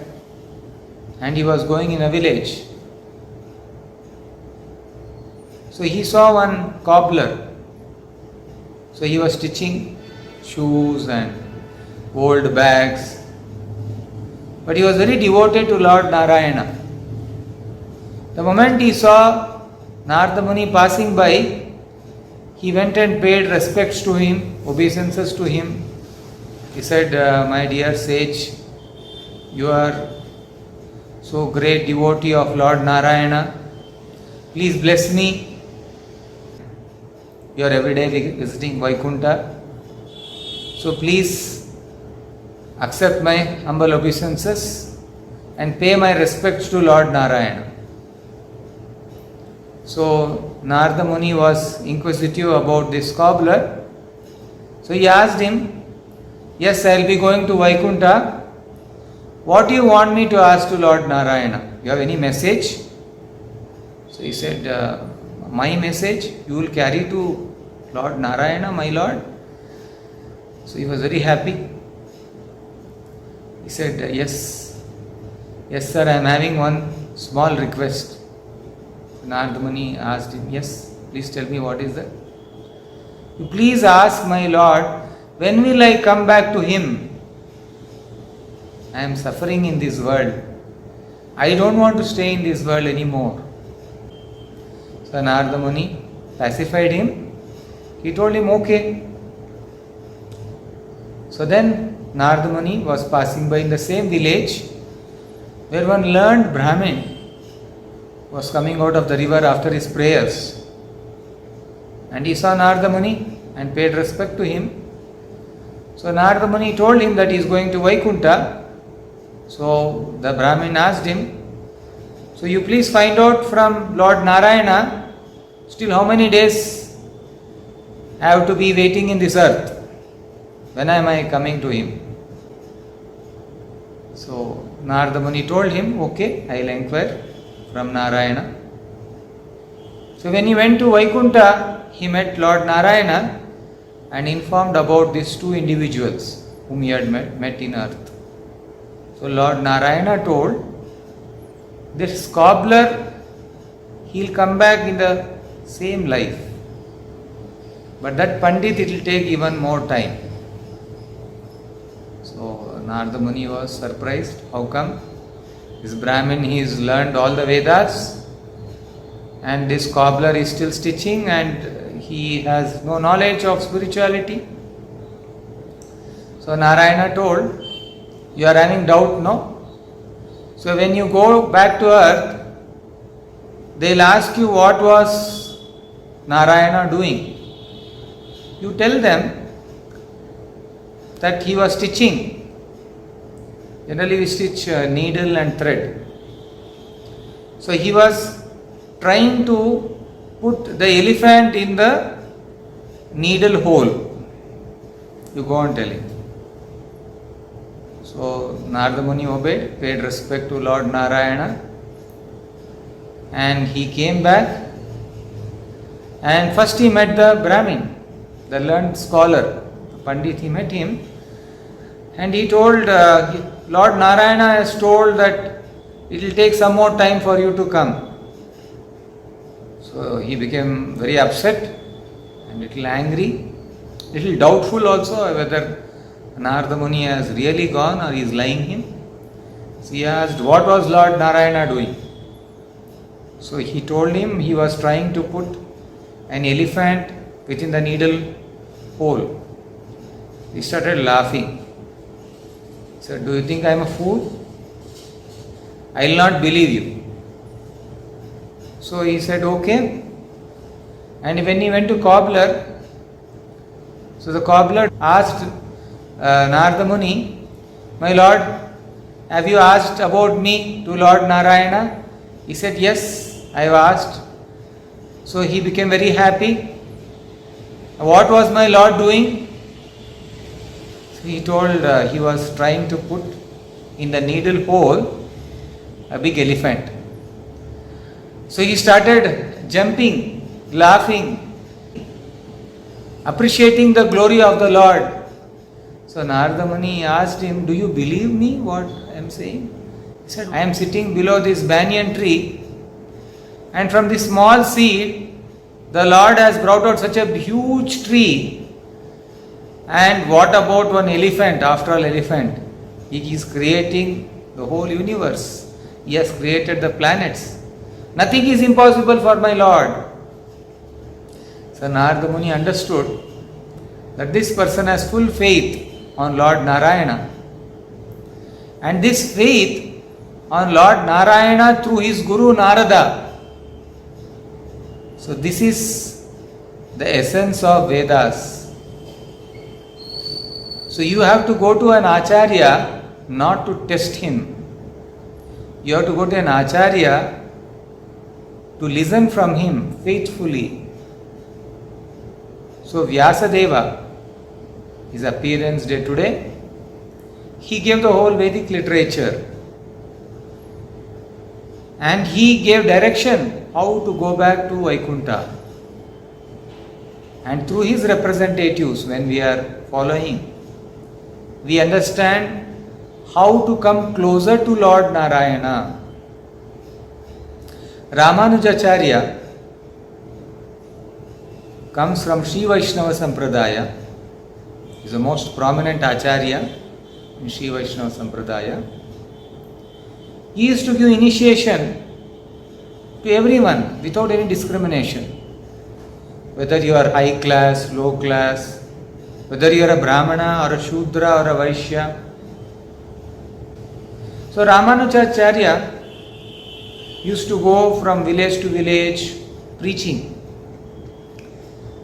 and he was going in a village. So he saw one cobbler. So he was stitching shoes and old bags. But he was very devoted to Lord Narayana. The moment he saw Narada Muni passing by, he went and paid respects to him, obeisances to him. He said, my dear sage, you are so great devotee of Lord Narayana. Please bless me. You are every day visiting Vaikunta. So please accept my humble obeisances and pay my respects to Lord Narayana. So Narada Muni was inquisitive about this cobbler. So he asked him, yes, I will be going to Vaikunta. What do you want me to ask to Lord Narayana? You have any message? So he said, my message you will carry to Lord Narayana, my Lord. So he was very happy. He said, yes, sir, I am having one small request. Narada Muni asked him, yes, please tell me what is that. You please ask my Lord, when will I come back to him? I am suffering in this world. I don't want to stay in this world anymore. So Narada Muni pacified him. He told him, okay. So then Narada Muni was passing by in the same village where one learned Brahmin was coming out of the river after his prayers. And he saw Narada Muni and paid respect to him. So Narada Muni told him that he is going to Vaikunta. So the Brahmin asked him, so you please find out from Lord Narayana, still how many days I have to be waiting in this earth? When am I coming to him? So Narada Muni told him, okay, I will inquire from Narayana. So when he went to Vaikunta, he met Lord Narayana and informed about these two individuals whom he had met in earth. So Lord Narayana told, this cobbler, he will come back in the same life. But that Pandit, it will take even more time. So Narada Muni was surprised. How come? This Brahmin, he has learned all the Vedas and this cobbler is still stitching and he has no knowledge of spirituality. So Narayana told, you are having doubt, no? So when you go back to earth, they will ask you what was Narayana doing. You tell them that he was stitching. Generally we stitch needle and thread. So he was trying to put the elephant in the needle hole. You go on telling. So Narada Muni obeyed, paid respect to Lord Narayana, and he came back. And first he met the Brahmin, the learned scholar, the Pandit. He met him and he told, Lord Narayana has told that it will take some more time for you to come. So he became very upset and little angry, little doubtful also whether Narada Muni has really gone or he is lying him. So he asked, what was Lord Narayana doing? So he told him he was trying to put an elephant within the needle hole. He started laughing. He said, do you think I am a fool? I will not believe you. So he said, okay. And when he went to cobbler, So the cobbler asked Narada Muni, "My Lord, have you asked about me to Lord Narayana?" He said, "Yes, I have asked." So he became very happy. What was my Lord doing? So he told he was trying to put in the needle hole a big elephant. So he started jumping, laughing, appreciating the glory of the Lord. So Narada Muni asked him, "Do you believe me what I am saying?" He said, "I am sitting below this banyan tree, and from this small seed the Lord has brought out such a huge tree. And what about one elephant? After all, elephant, he is creating the whole universe. He has created the planets. Nothing is impossible for my Lord." So Narada Muni understood that this person has full faith on Lord Narayana. And this faith on Lord Narayana through his Guru Narada. So this is the essence of Vedas. So you have to go to an Acharya not to test him. You have to go to an Acharya to listen from him faithfully. So Vyasadeva, his appearance day today, he gave the whole Vedic literature. And he gave direction how to go back to Vaikuntha. And through his representatives, when we are following, we understand how to come closer to Lord Narayana. Ramanujacharya comes from Sri Vaishnava Sampradaya. He is the most prominent Acharya in Sri Vaishnava Sampradaya. He used to give initiation to everyone without any discrimination. Whether you are high class, low class, whether you are a Brahmana or a Shudra or a Vaishya. So Ramanujacharya used to go from village to village preaching.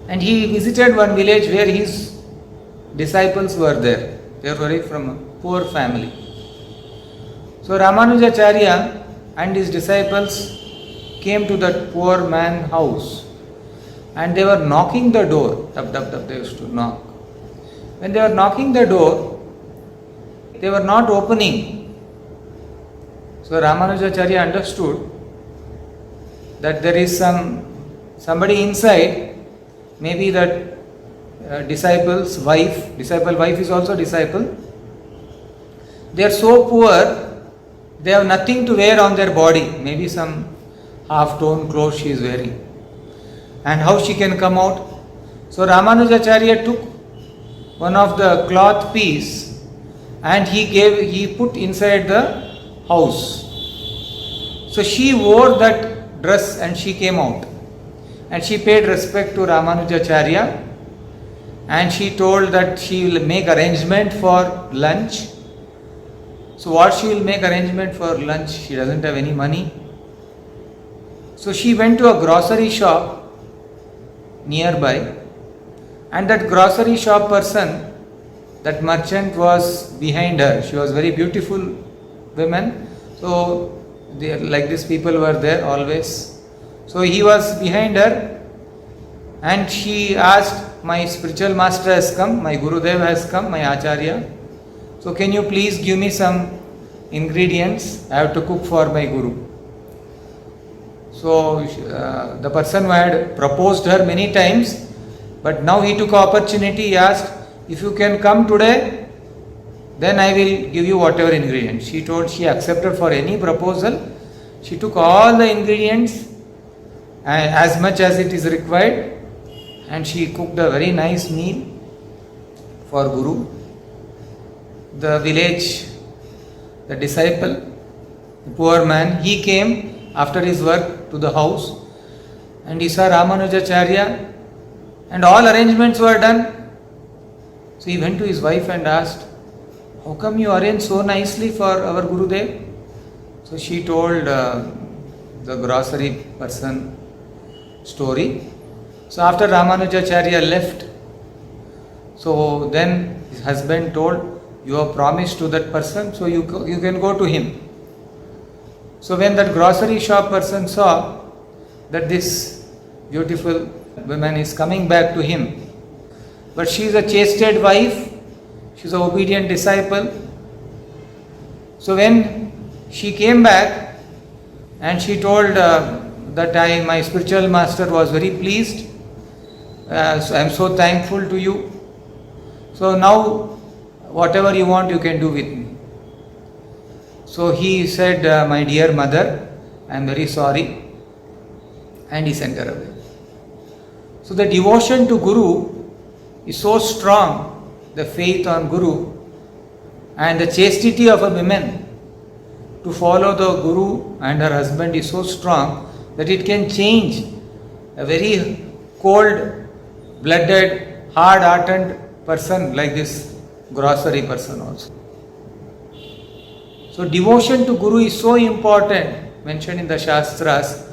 And he visited one village where his disciples were there. They were from a poor family. So Ramanujacharya and his disciples came to that poor man's house. And they were knocking the door. Tap, tap, tap, they used to knock. When they were knocking the door, they were not opening. So Ramanujacharya understood that there is somebody inside, maybe that disciple's wife. Disciple wife is also disciple. They are so poor, they have nothing to wear on their body. Maybe some half-torn clothes she is wearing. And how she can come out? So Ramanujacharya took one of the cloth piece and he put inside the house. So she wore that dress and she came out. And she paid respect to Ramanujacharya and she told that she will make arrangement for lunch. So what she will make arrangement for lunch? She doesn't have any money. So she went to a grocery shop nearby, and that grocery shop person, that merchant was behind her. She was very beautiful woman. So like these people were there always. So he was behind her and she asked, "My spiritual master has come, my Gurudev has come, my Acharya. So can you please give me some ingredients? I have to cook for my Guru." So the person who had proposed her many times, but now he took opportunity. He asked, "If you can come today, then I will give you whatever ingredients." She told she accepted for any proposal. She took all the ingredients as much as it is required, and she cooked a very nice meal for Guru. The village, the disciple, the poor man, he came after his work to the house and he saw Ramanujacharya and all arrangements were done. So he went to his wife and asked, "How come you arranged so nicely for our Gurudev?" So she told the grocery person story. So after Ramanujacharya left, So then his husband told, you have promised to that person, so you can go to him. So when that grocery shop person saw that this beautiful woman is coming back to him, but she is a chaste wife, she is an obedient disciple. So when she came back and she told that my spiritual master was very pleased, so I am so thankful to you. So now whatever you want you can do with me. So he said, my dear mother, I am very sorry, and he sent her away. So the devotion to Guru is so strong, the faith on Guru and the chastity of a woman to follow the Guru and her husband is so strong that it can change a very cold-blooded, hard-hearted person like this grocery person also. So devotion to Guru is so important, mentioned in the Shastras,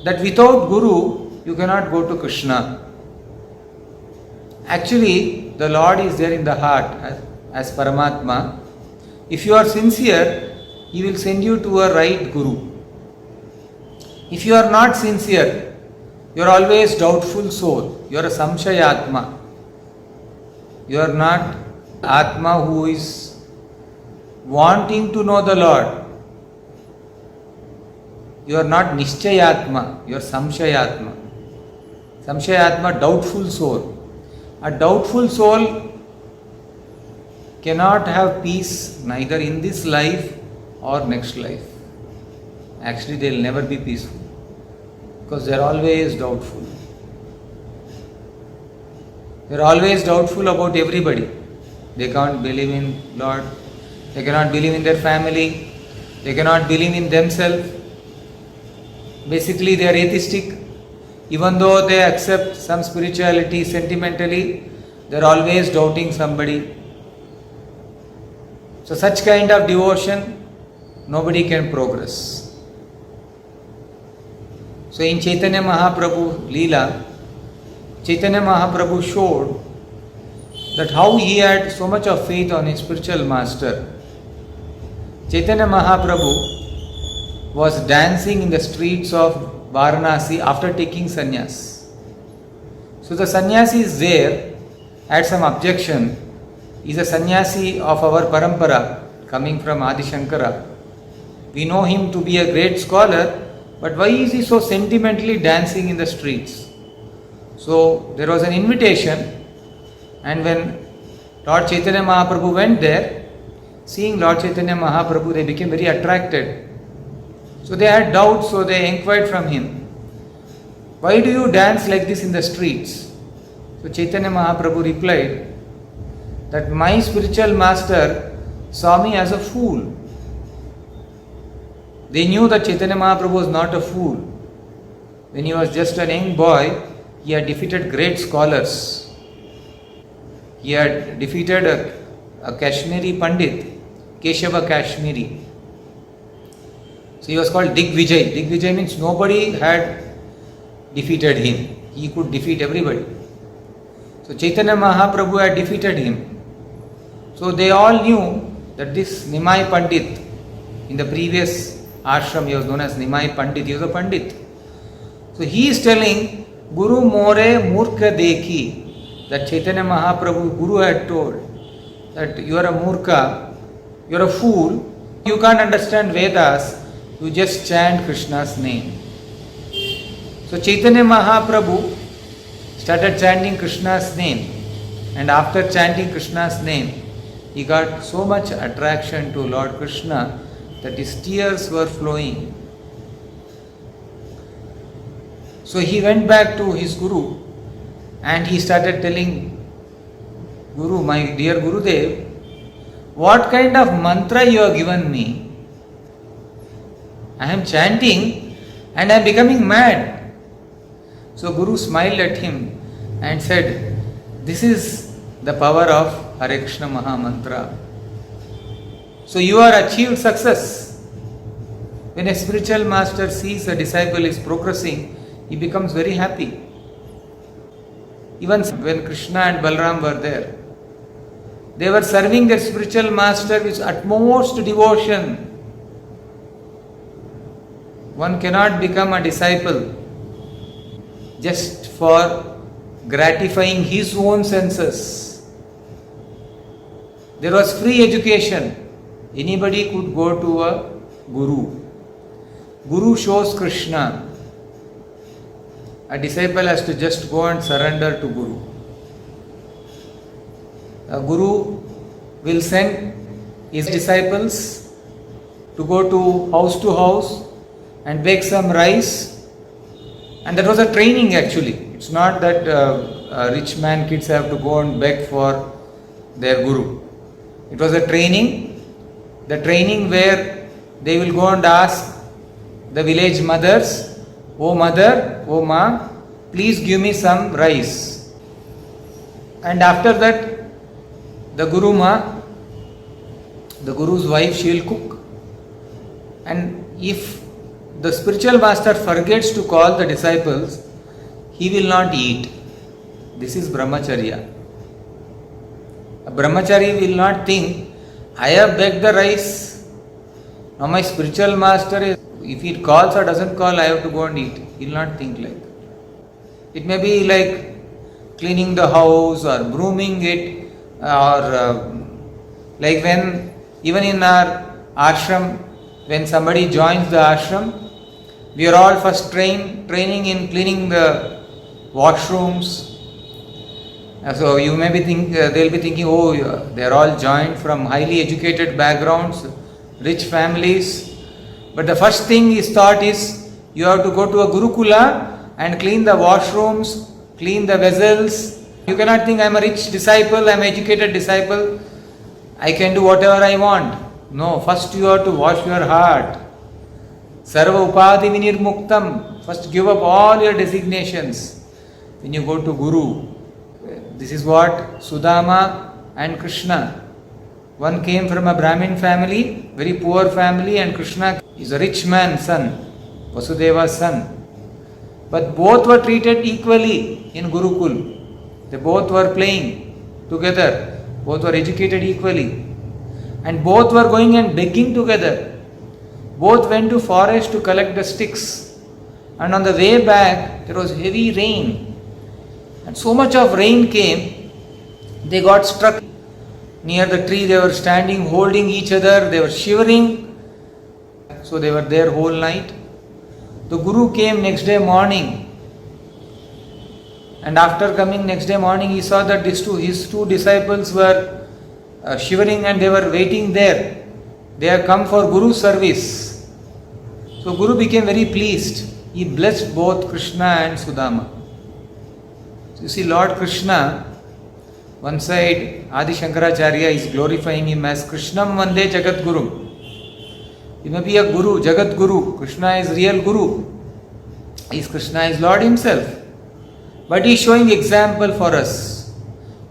that without Guru you cannot go to Krishna. Actually, the Lord is there in the heart as Paramatma. If you are sincere, He will send you to a right Guru. If you are not sincere, you are always doubtful soul. You are a Samshayatma. You are not Atma who is wanting to know the Lord. You are not Nishchayatma, you are Samshayatma. Samshayatma, doubtful soul. A doubtful soul cannot have peace neither in this life or next life. Actually, they will never be peaceful because they are always doubtful. They are always doubtful about everybody. They can't believe in Lord. They cannot believe in their family. They cannot believe in themselves. Basically, they are atheistic. Even though they accept some spirituality sentimentally, they are always doubting somebody. So such kind of devotion, nobody can progress. So in Chaitanya Mahaprabhu Leela, Chaitanya Mahaprabhu showed that how he had so much of faith on his spiritual master. Chaitanya Mahaprabhu was dancing in the streets of Varanasi after taking sannyas. So the sannyasis there had some objection. He is a sannyasi of our parampara coming from Adi Shankara. We know him to be a great scholar, but why is he so sentimentally dancing in the streets? So there was an invitation, and when Lord Chaitanya Mahaprabhu went there, seeing Lord Chaitanya Mahaprabhu, they became very attracted. So they had doubts, so they inquired from him, why do you dance like this in the streets? So Chaitanya Mahaprabhu replied that my spiritual master saw me as a fool. They knew that Chaitanya Mahaprabhu was not a fool. When he was just a young boy, he had defeated great scholars. He had defeated a Kashmiri Pandit, Keshava Kashmiri. So he was called Digvijay. Digvijay means nobody had defeated him. He could defeat everybody. So Chaitanya Mahaprabhu had defeated him. So they all knew that this Nimai Pandit, in the previous ashram he was known as Nimai Pandit, he was a Pandit. So he is telling, Guru More Murkha Dekhi, that Chaitanya Mahaprabhu, Guru had told that you are a Murkha, you are a fool, you can't understand Vedas, you just chant Krishna's name. So Chaitanya Mahaprabhu started chanting Krishna's name, and after chanting Krishna's name, he got so much attraction to Lord Krishna that his tears were flowing. So he went back to his Guru and he started telling Guru, my dear Gurudev, what kind of mantra you have given me? I am chanting and I am becoming mad. So Guru smiled at him and said, this is the power of Hare Krishna Maha Mantra. So you are achieved success. When a spiritual master sees a disciple is progressing, he becomes very happy. Even when Krishna and Balaram were there, they were serving their spiritual master with utmost devotion. One cannot become a disciple just for gratifying his own senses. There was free education. Anybody could go to a guru. Guru shows Krishna. A disciple has to just go and surrender to Guru. A guru will send his disciples to go to house and bake some rice. And that was a training actually. It's not that rich man kids have to go and beg for their guru. It was a training. The training where they will go and ask the village mothers, "Oh mother, oh ma, please give me some rice." And after that, the Guru Ma, the Guru's wife, she will cook. And if the spiritual master forgets to call the disciples, he will not eat. This is brahmacharya. A brahmachari will not think, I have begged the rice. Now my spiritual master is, if he calls or doesn't call, I have to go and eat. He will not think like that. It may be like cleaning the house or brooming it, or like when, even in our ashram, when somebody joins the ashram, we are all first training in cleaning the washrooms. So you may be they'll be thinking, oh, they are all joined from highly educated backgrounds, rich families. But the first thing is taught is, you have to go to a Gurukula and clean the washrooms, clean the vessels. You cannot think, I am a rich disciple, I am an educated disciple, I can do whatever I want. No, first you have to wash your heart. Sarva upadi vinirmuktam. First give up all your designations when you go to Guru. This is what Sudama and Krishna. One came from a Brahmin family, very poor family, and Krishna is a rich man's son, Vasudeva's son. But both were treated equally in Gurukul. They both were playing together. Both were educated equally. And both were going and begging together. Both went to forest to collect the sticks. And on the way back, there was heavy rain. And so much of rain came, they got struck near the tree. They were standing, holding each other. They were shivering. So they were there whole night. The Guru came next day morning. And after coming next day morning, he saw that his two disciples were shivering and they were waiting there. They have come for Guru's service. So Guru became very pleased. He blessed both Krishna and Sudama. So you see, Lord Krishna, one side Adi Shankaracharya is glorifying him as Krishnam Vande Jagat Guru. He may be a Guru, Jagat Guru. Krishna is real Guru. Krishna is Lord himself. But he is showing example for us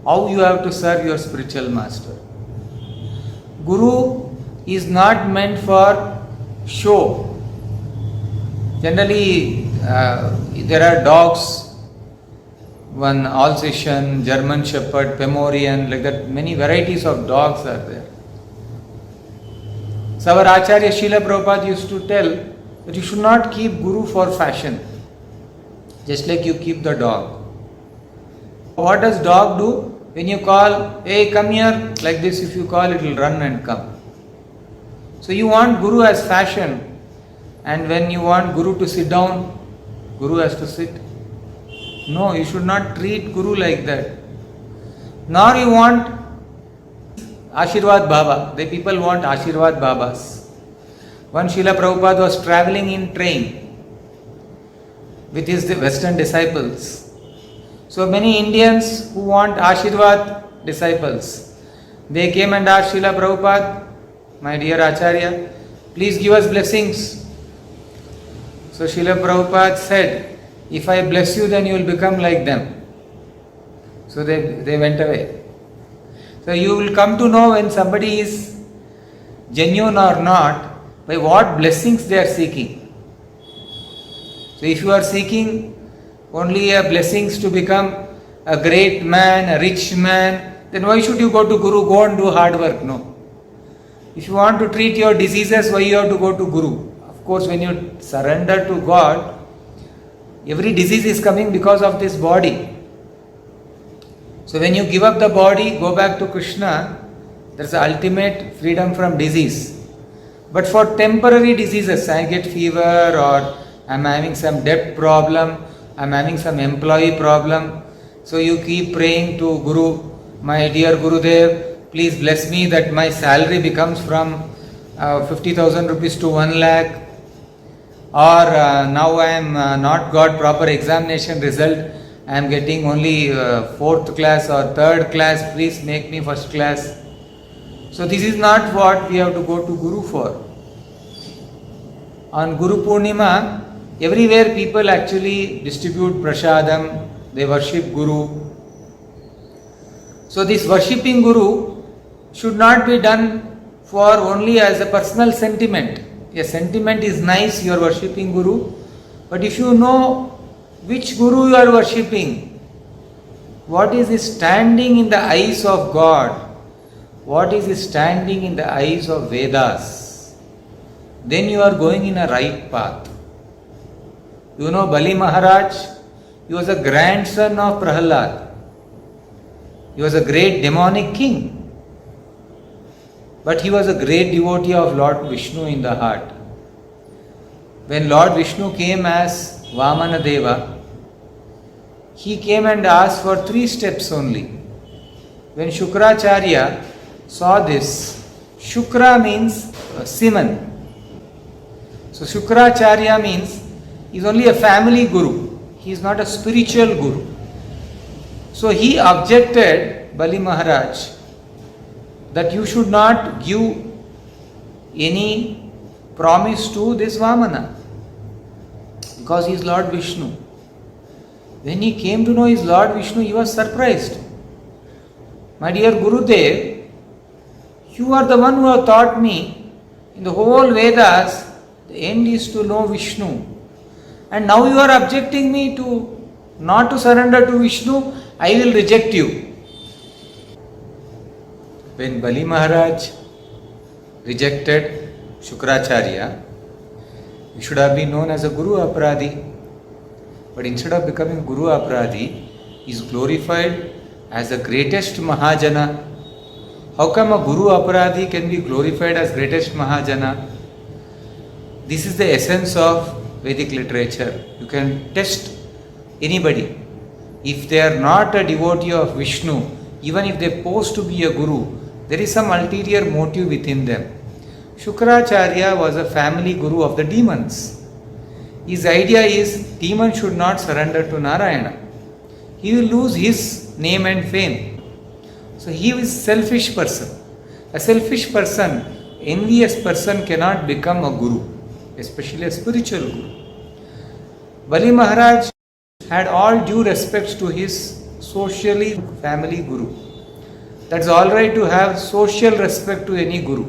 how you have to serve your spiritual master. Guru is not meant for show. Generally, there are dogs, one Alsatian, German Shepherd, Pomerian, like that, many varieties of dogs are there. So our Acharya Srila Prabhupada used to tell that you should not keep Guru for fashion, just like you keep the dog. What does dog do? When you call, hey, come here, like this, if you call, it will run and come. So you want Guru as fashion, and when you want Guru to sit down, Guru has to sit. No, you should not treat Guru like that. Nor you want Ashirwad Baba. The people want Ashirwad Babas. One Srila Prabhupada was traveling in train with his Western disciples. So many Indians who want Ashirwad disciples, they came and asked Srila Prabhupada, my dear Acharya, please give us blessings. So Srila Prabhupada said, if I bless you, then you will become like them. So they went away. So you will come to know when somebody is genuine or not by what blessings they are seeking. So if you are seeking only blessings to become a great man, a rich man, then why should you go to Guru? Go and do hard work. No. If you want to treat your diseases, why you have to go to Guru? Of course, when you surrender to God, every disease is coming because of this body. So when you give up the body, go back to Krishna, there is the ultimate freedom from disease. But for temporary diseases, I get fever, or I am having some debt problem, I am having some employee problem. So you keep praying to Guru, my dear Gurudev, please bless me that my salary becomes from 50,000 rupees to 1 lakh. Or now I am not got proper examination result, I am getting only 4th class or 3rd class, please make me 1st class. So this is not what we have to go to Guru for. On Guru Purnima, everywhere people actually distribute prasadam, they worship Guru. So this worshipping Guru should not be done for only as a personal sentiment. A sentiment is nice, you are worshipping Guru, but if you know which Guru you are worshipping, what is his standing in the eyes of God, what is his standing in the eyes of Vedas, then you are going in a right path. You know Bali Maharaj, he was a grandson of Prahalad. He was a great demonic king. But he was a great devotee of Lord Vishnu in the heart. When Lord Vishnu came as Vamana Deva, he came and asked for 3 steps only. When Shukracharya saw this, Shukra means semen. So Shukracharya means he is only a family guru. He is not a spiritual guru. So he objected, Bali Maharaj, that you should not give any promise to this Vamana, because he is Lord Vishnu. When he came to know he is Lord Vishnu, he was surprised. My dear Gurudev, you are the one who have taught me in the whole Vedas, the end is to know Vishnu. And now you are objecting me to not to surrender to Vishnu, I will reject you. When Bali Maharaj rejected Shukracharya, he should have been known as a Guru Aparadhi. But instead of becoming Guru Aparadhi, he is glorified as the greatest Mahajana. How come a Guru Aparadhi can be glorified as greatest Mahajana? This is the essence of Vedic literature. You can test anybody. If they are not a devotee of Vishnu, even if they pose to be a Guru, there is some ulterior motive within them. Shukracharya was a family guru of the demons. His idea is demons should not surrender to Narayana. He will lose his name and fame. So he is a selfish person. A selfish person, envious person cannot become a guru, especially a spiritual guru. Bali Maharaj had all due respects to his socially family guru. That's all right to have social respect to any guru,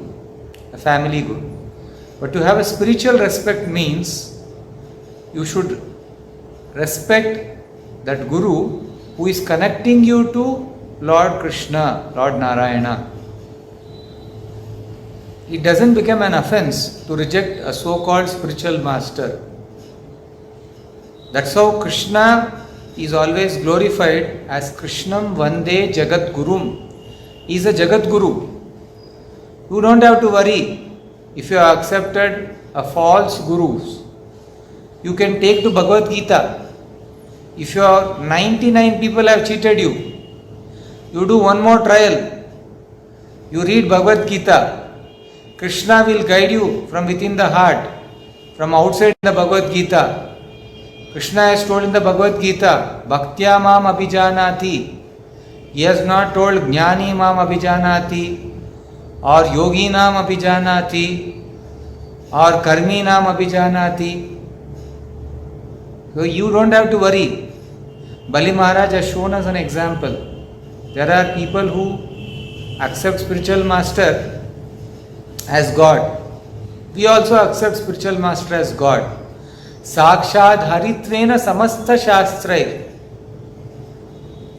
a family guru. But to have a spiritual respect means you should respect that guru who is connecting you to Lord Krishna, Lord Narayana. It doesn't become an offense to reject a so-called spiritual master. That's how Krishna is always glorified as Krishnam Vande Jagat Gurum. He is a Jagat Guru. You don't have to worry if you have accepted a false guru. You can take to Bhagavad Gita. If your 99 people have cheated you, you do one more trial. You read Bhagavad Gita. Krishna will guide you from within the heart, from outside the Bhagavad Gita. Krishna has told in the Bhagavad Gita, Bhaktya mam abhijanati. He has not told Jnani mam abhijanati, or Yogi nam abhijanati, or Karmi nam abhijanati. So you don't have to worry. Bali Maharaj has shown us an example. There are people who accept spiritual master as God. We also accept spiritual master as God. Sakshad Haritvena Samastha Shastrai.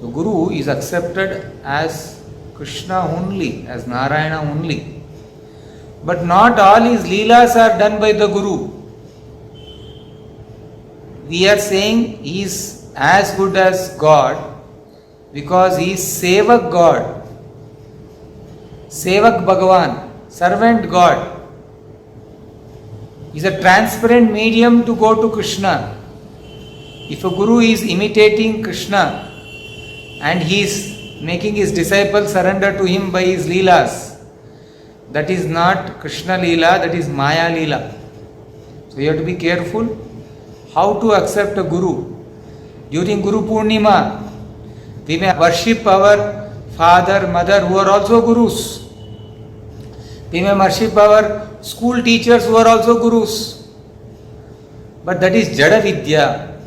The Guru is accepted as Krishna only, as Narayana only. But not all his Leelas are done by the Guru. We are saying he is as good as God because he is Sevak God. Sevak Bhagavan, servant God. He is a transparent medium to go to Krishna. If a Guru is imitating Krishna and he is making his disciples surrender to him by his Leelas, that is not Krishna Leela, that is Maya Leela. So you have to be careful how to accept a Guru. During Guru Purnima, we may worship our father, mother who are also Gurus. We may worship our school teachers who are also Gurus. But that is Jada Vidya.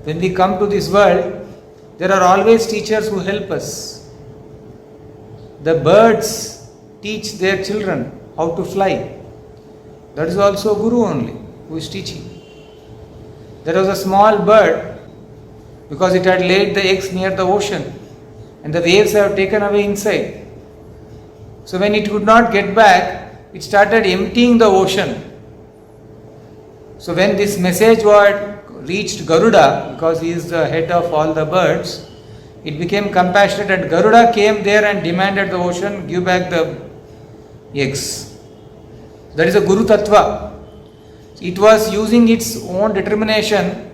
When we come to this world, there are always teachers who help us. The birds teach their children how to fly. That is also Guru only who is teaching. There was a small bird because it had laid the eggs near the ocean and the waves have taken away inside. So when it could not get back, it started emptying the ocean. So when this message word reached Garuda, because he is the head of all the birds, it became compassionate and Garuda came there and demanded the ocean give back the eggs. That is a Guru Tattva. It was using its own determination,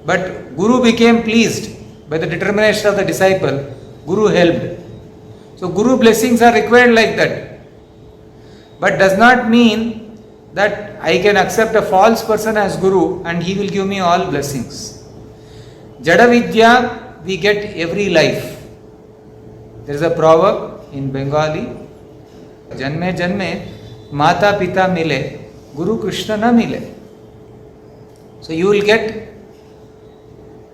but Guru became pleased by the determination of the disciple. Guru helped. So Guru blessings are required like that. But does not mean that I can accept a false person as Guru and he will give me all blessings. Jada Vidya we get every life. There is a proverb in Bengali, Janme Janme Mata Pita Mile, Guru Krishna na mile. So you will get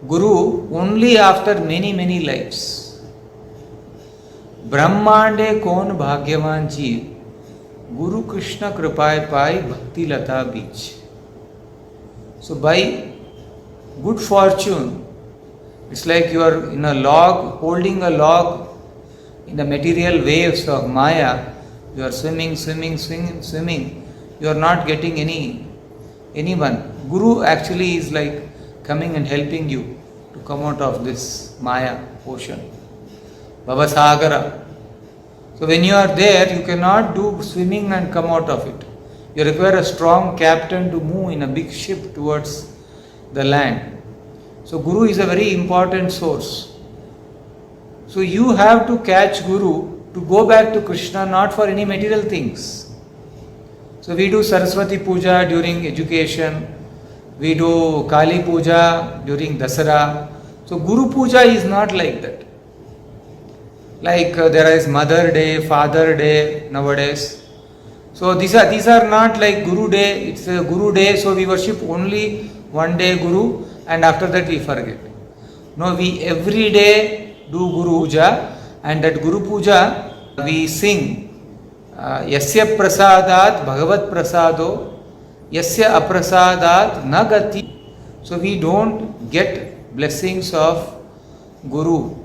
Guru only after many lives. ब्रह्मांडे कौन भाग्यवान जीव गुरु कृष्ण कृपाय पाई भक्ति लता बीच. So by good fortune, it's like you are in a log, holding a log in the material waves of Maya. You are swimming. You are not getting anyone. Guru actually is like coming and helping you to come out of this Maya ocean. Bhavasagara. So when you are there, you cannot do swimming and come out of it. You require a strong captain to move in a big ship towards the land. So Guru is a very important source. So you have to catch Guru to go back to Krishna, not for any material things. So we do Saraswati Puja during education. We do Kali Puja during Dasara. So Guru Puja is not like that. Like there is Mother Day, Father Day nowadays. So these are not like Guru Day. It's a Guru Day, so we worship only one day Guru and after that we forget. No, we every day do Guru Puja, and that Guru Puja we sing Yasya Prasadat Bhagavat Prasado Yasya Aprasadat Nagati. So we don't get blessings of Guru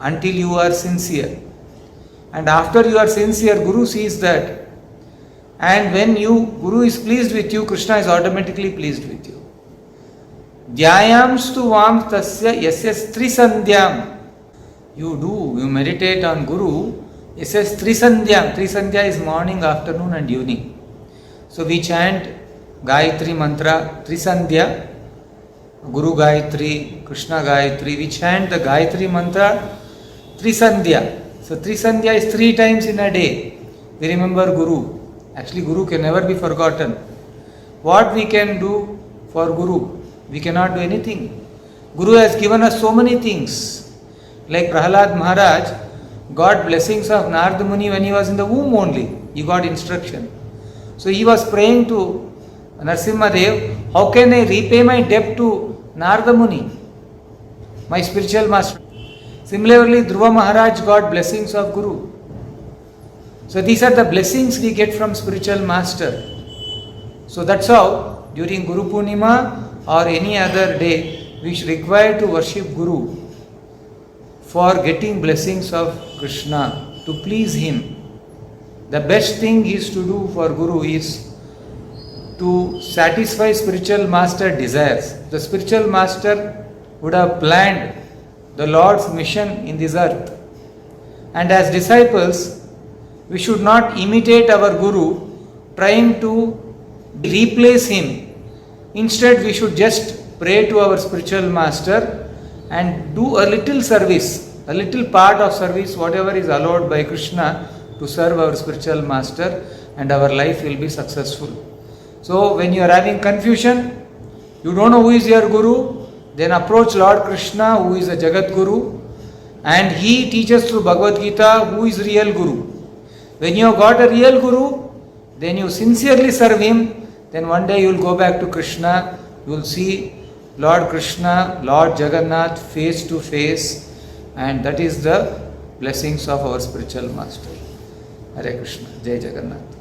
until you are sincere. And after you are sincere, Guru sees that. And when Guru is pleased with you, Krishna is automatically pleased with you. Dhyayamstu vam tasya yasya trisandhyam. You meditate on Guru. Yasya trisandhyam. Trisandhya is morning, afternoon and evening. So we chant Gayatri mantra, Trisandhya, Guru Gayatri, Krishna Gayatri. We chant the Gayatri mantra, Trisandhya. So Trisandhya is 3 times in a day. We remember Guru. Actually, Guru can never be forgotten. What we can do for Guru? We cannot do anything. Guru has given us so many things. Like Prahlad Maharaj got blessings of Narada Muni when he was in the womb only. He got instruction. So he was praying to Narasimha Dev, how can I repay my debt to Narada Muni, my spiritual master? Similarly, Dhruva Maharaj got blessings of Guru. So these are the blessings we get from spiritual master. So that's how during Guru Purnima or any other day we should require to worship Guru. for getting blessings of Krishna, to please him. The best thing is to do for Guru is to satisfy spiritual master desires. The spiritual master would have planned the Lord's mission in this earth. And as disciples, we should not imitate our Guru trying to replace him. Instead, we should just pray to our spiritual master and do a little service, a little part of service, whatever is allowed by Krishna, to serve our spiritual master, and our life will be successful. So when you are having confusion, you don't know who is your Guru, then approach Lord Krishna, who is a Jagat Guru, and he teaches through Bhagavad Gita who is real Guru. When you have got a real Guru, then you sincerely serve him, then one day you will go back to Krishna, you will see Lord Krishna, Lord Jagannath face to face, and that is the blessings of our spiritual master. Hare Krishna, Jai Jagannath.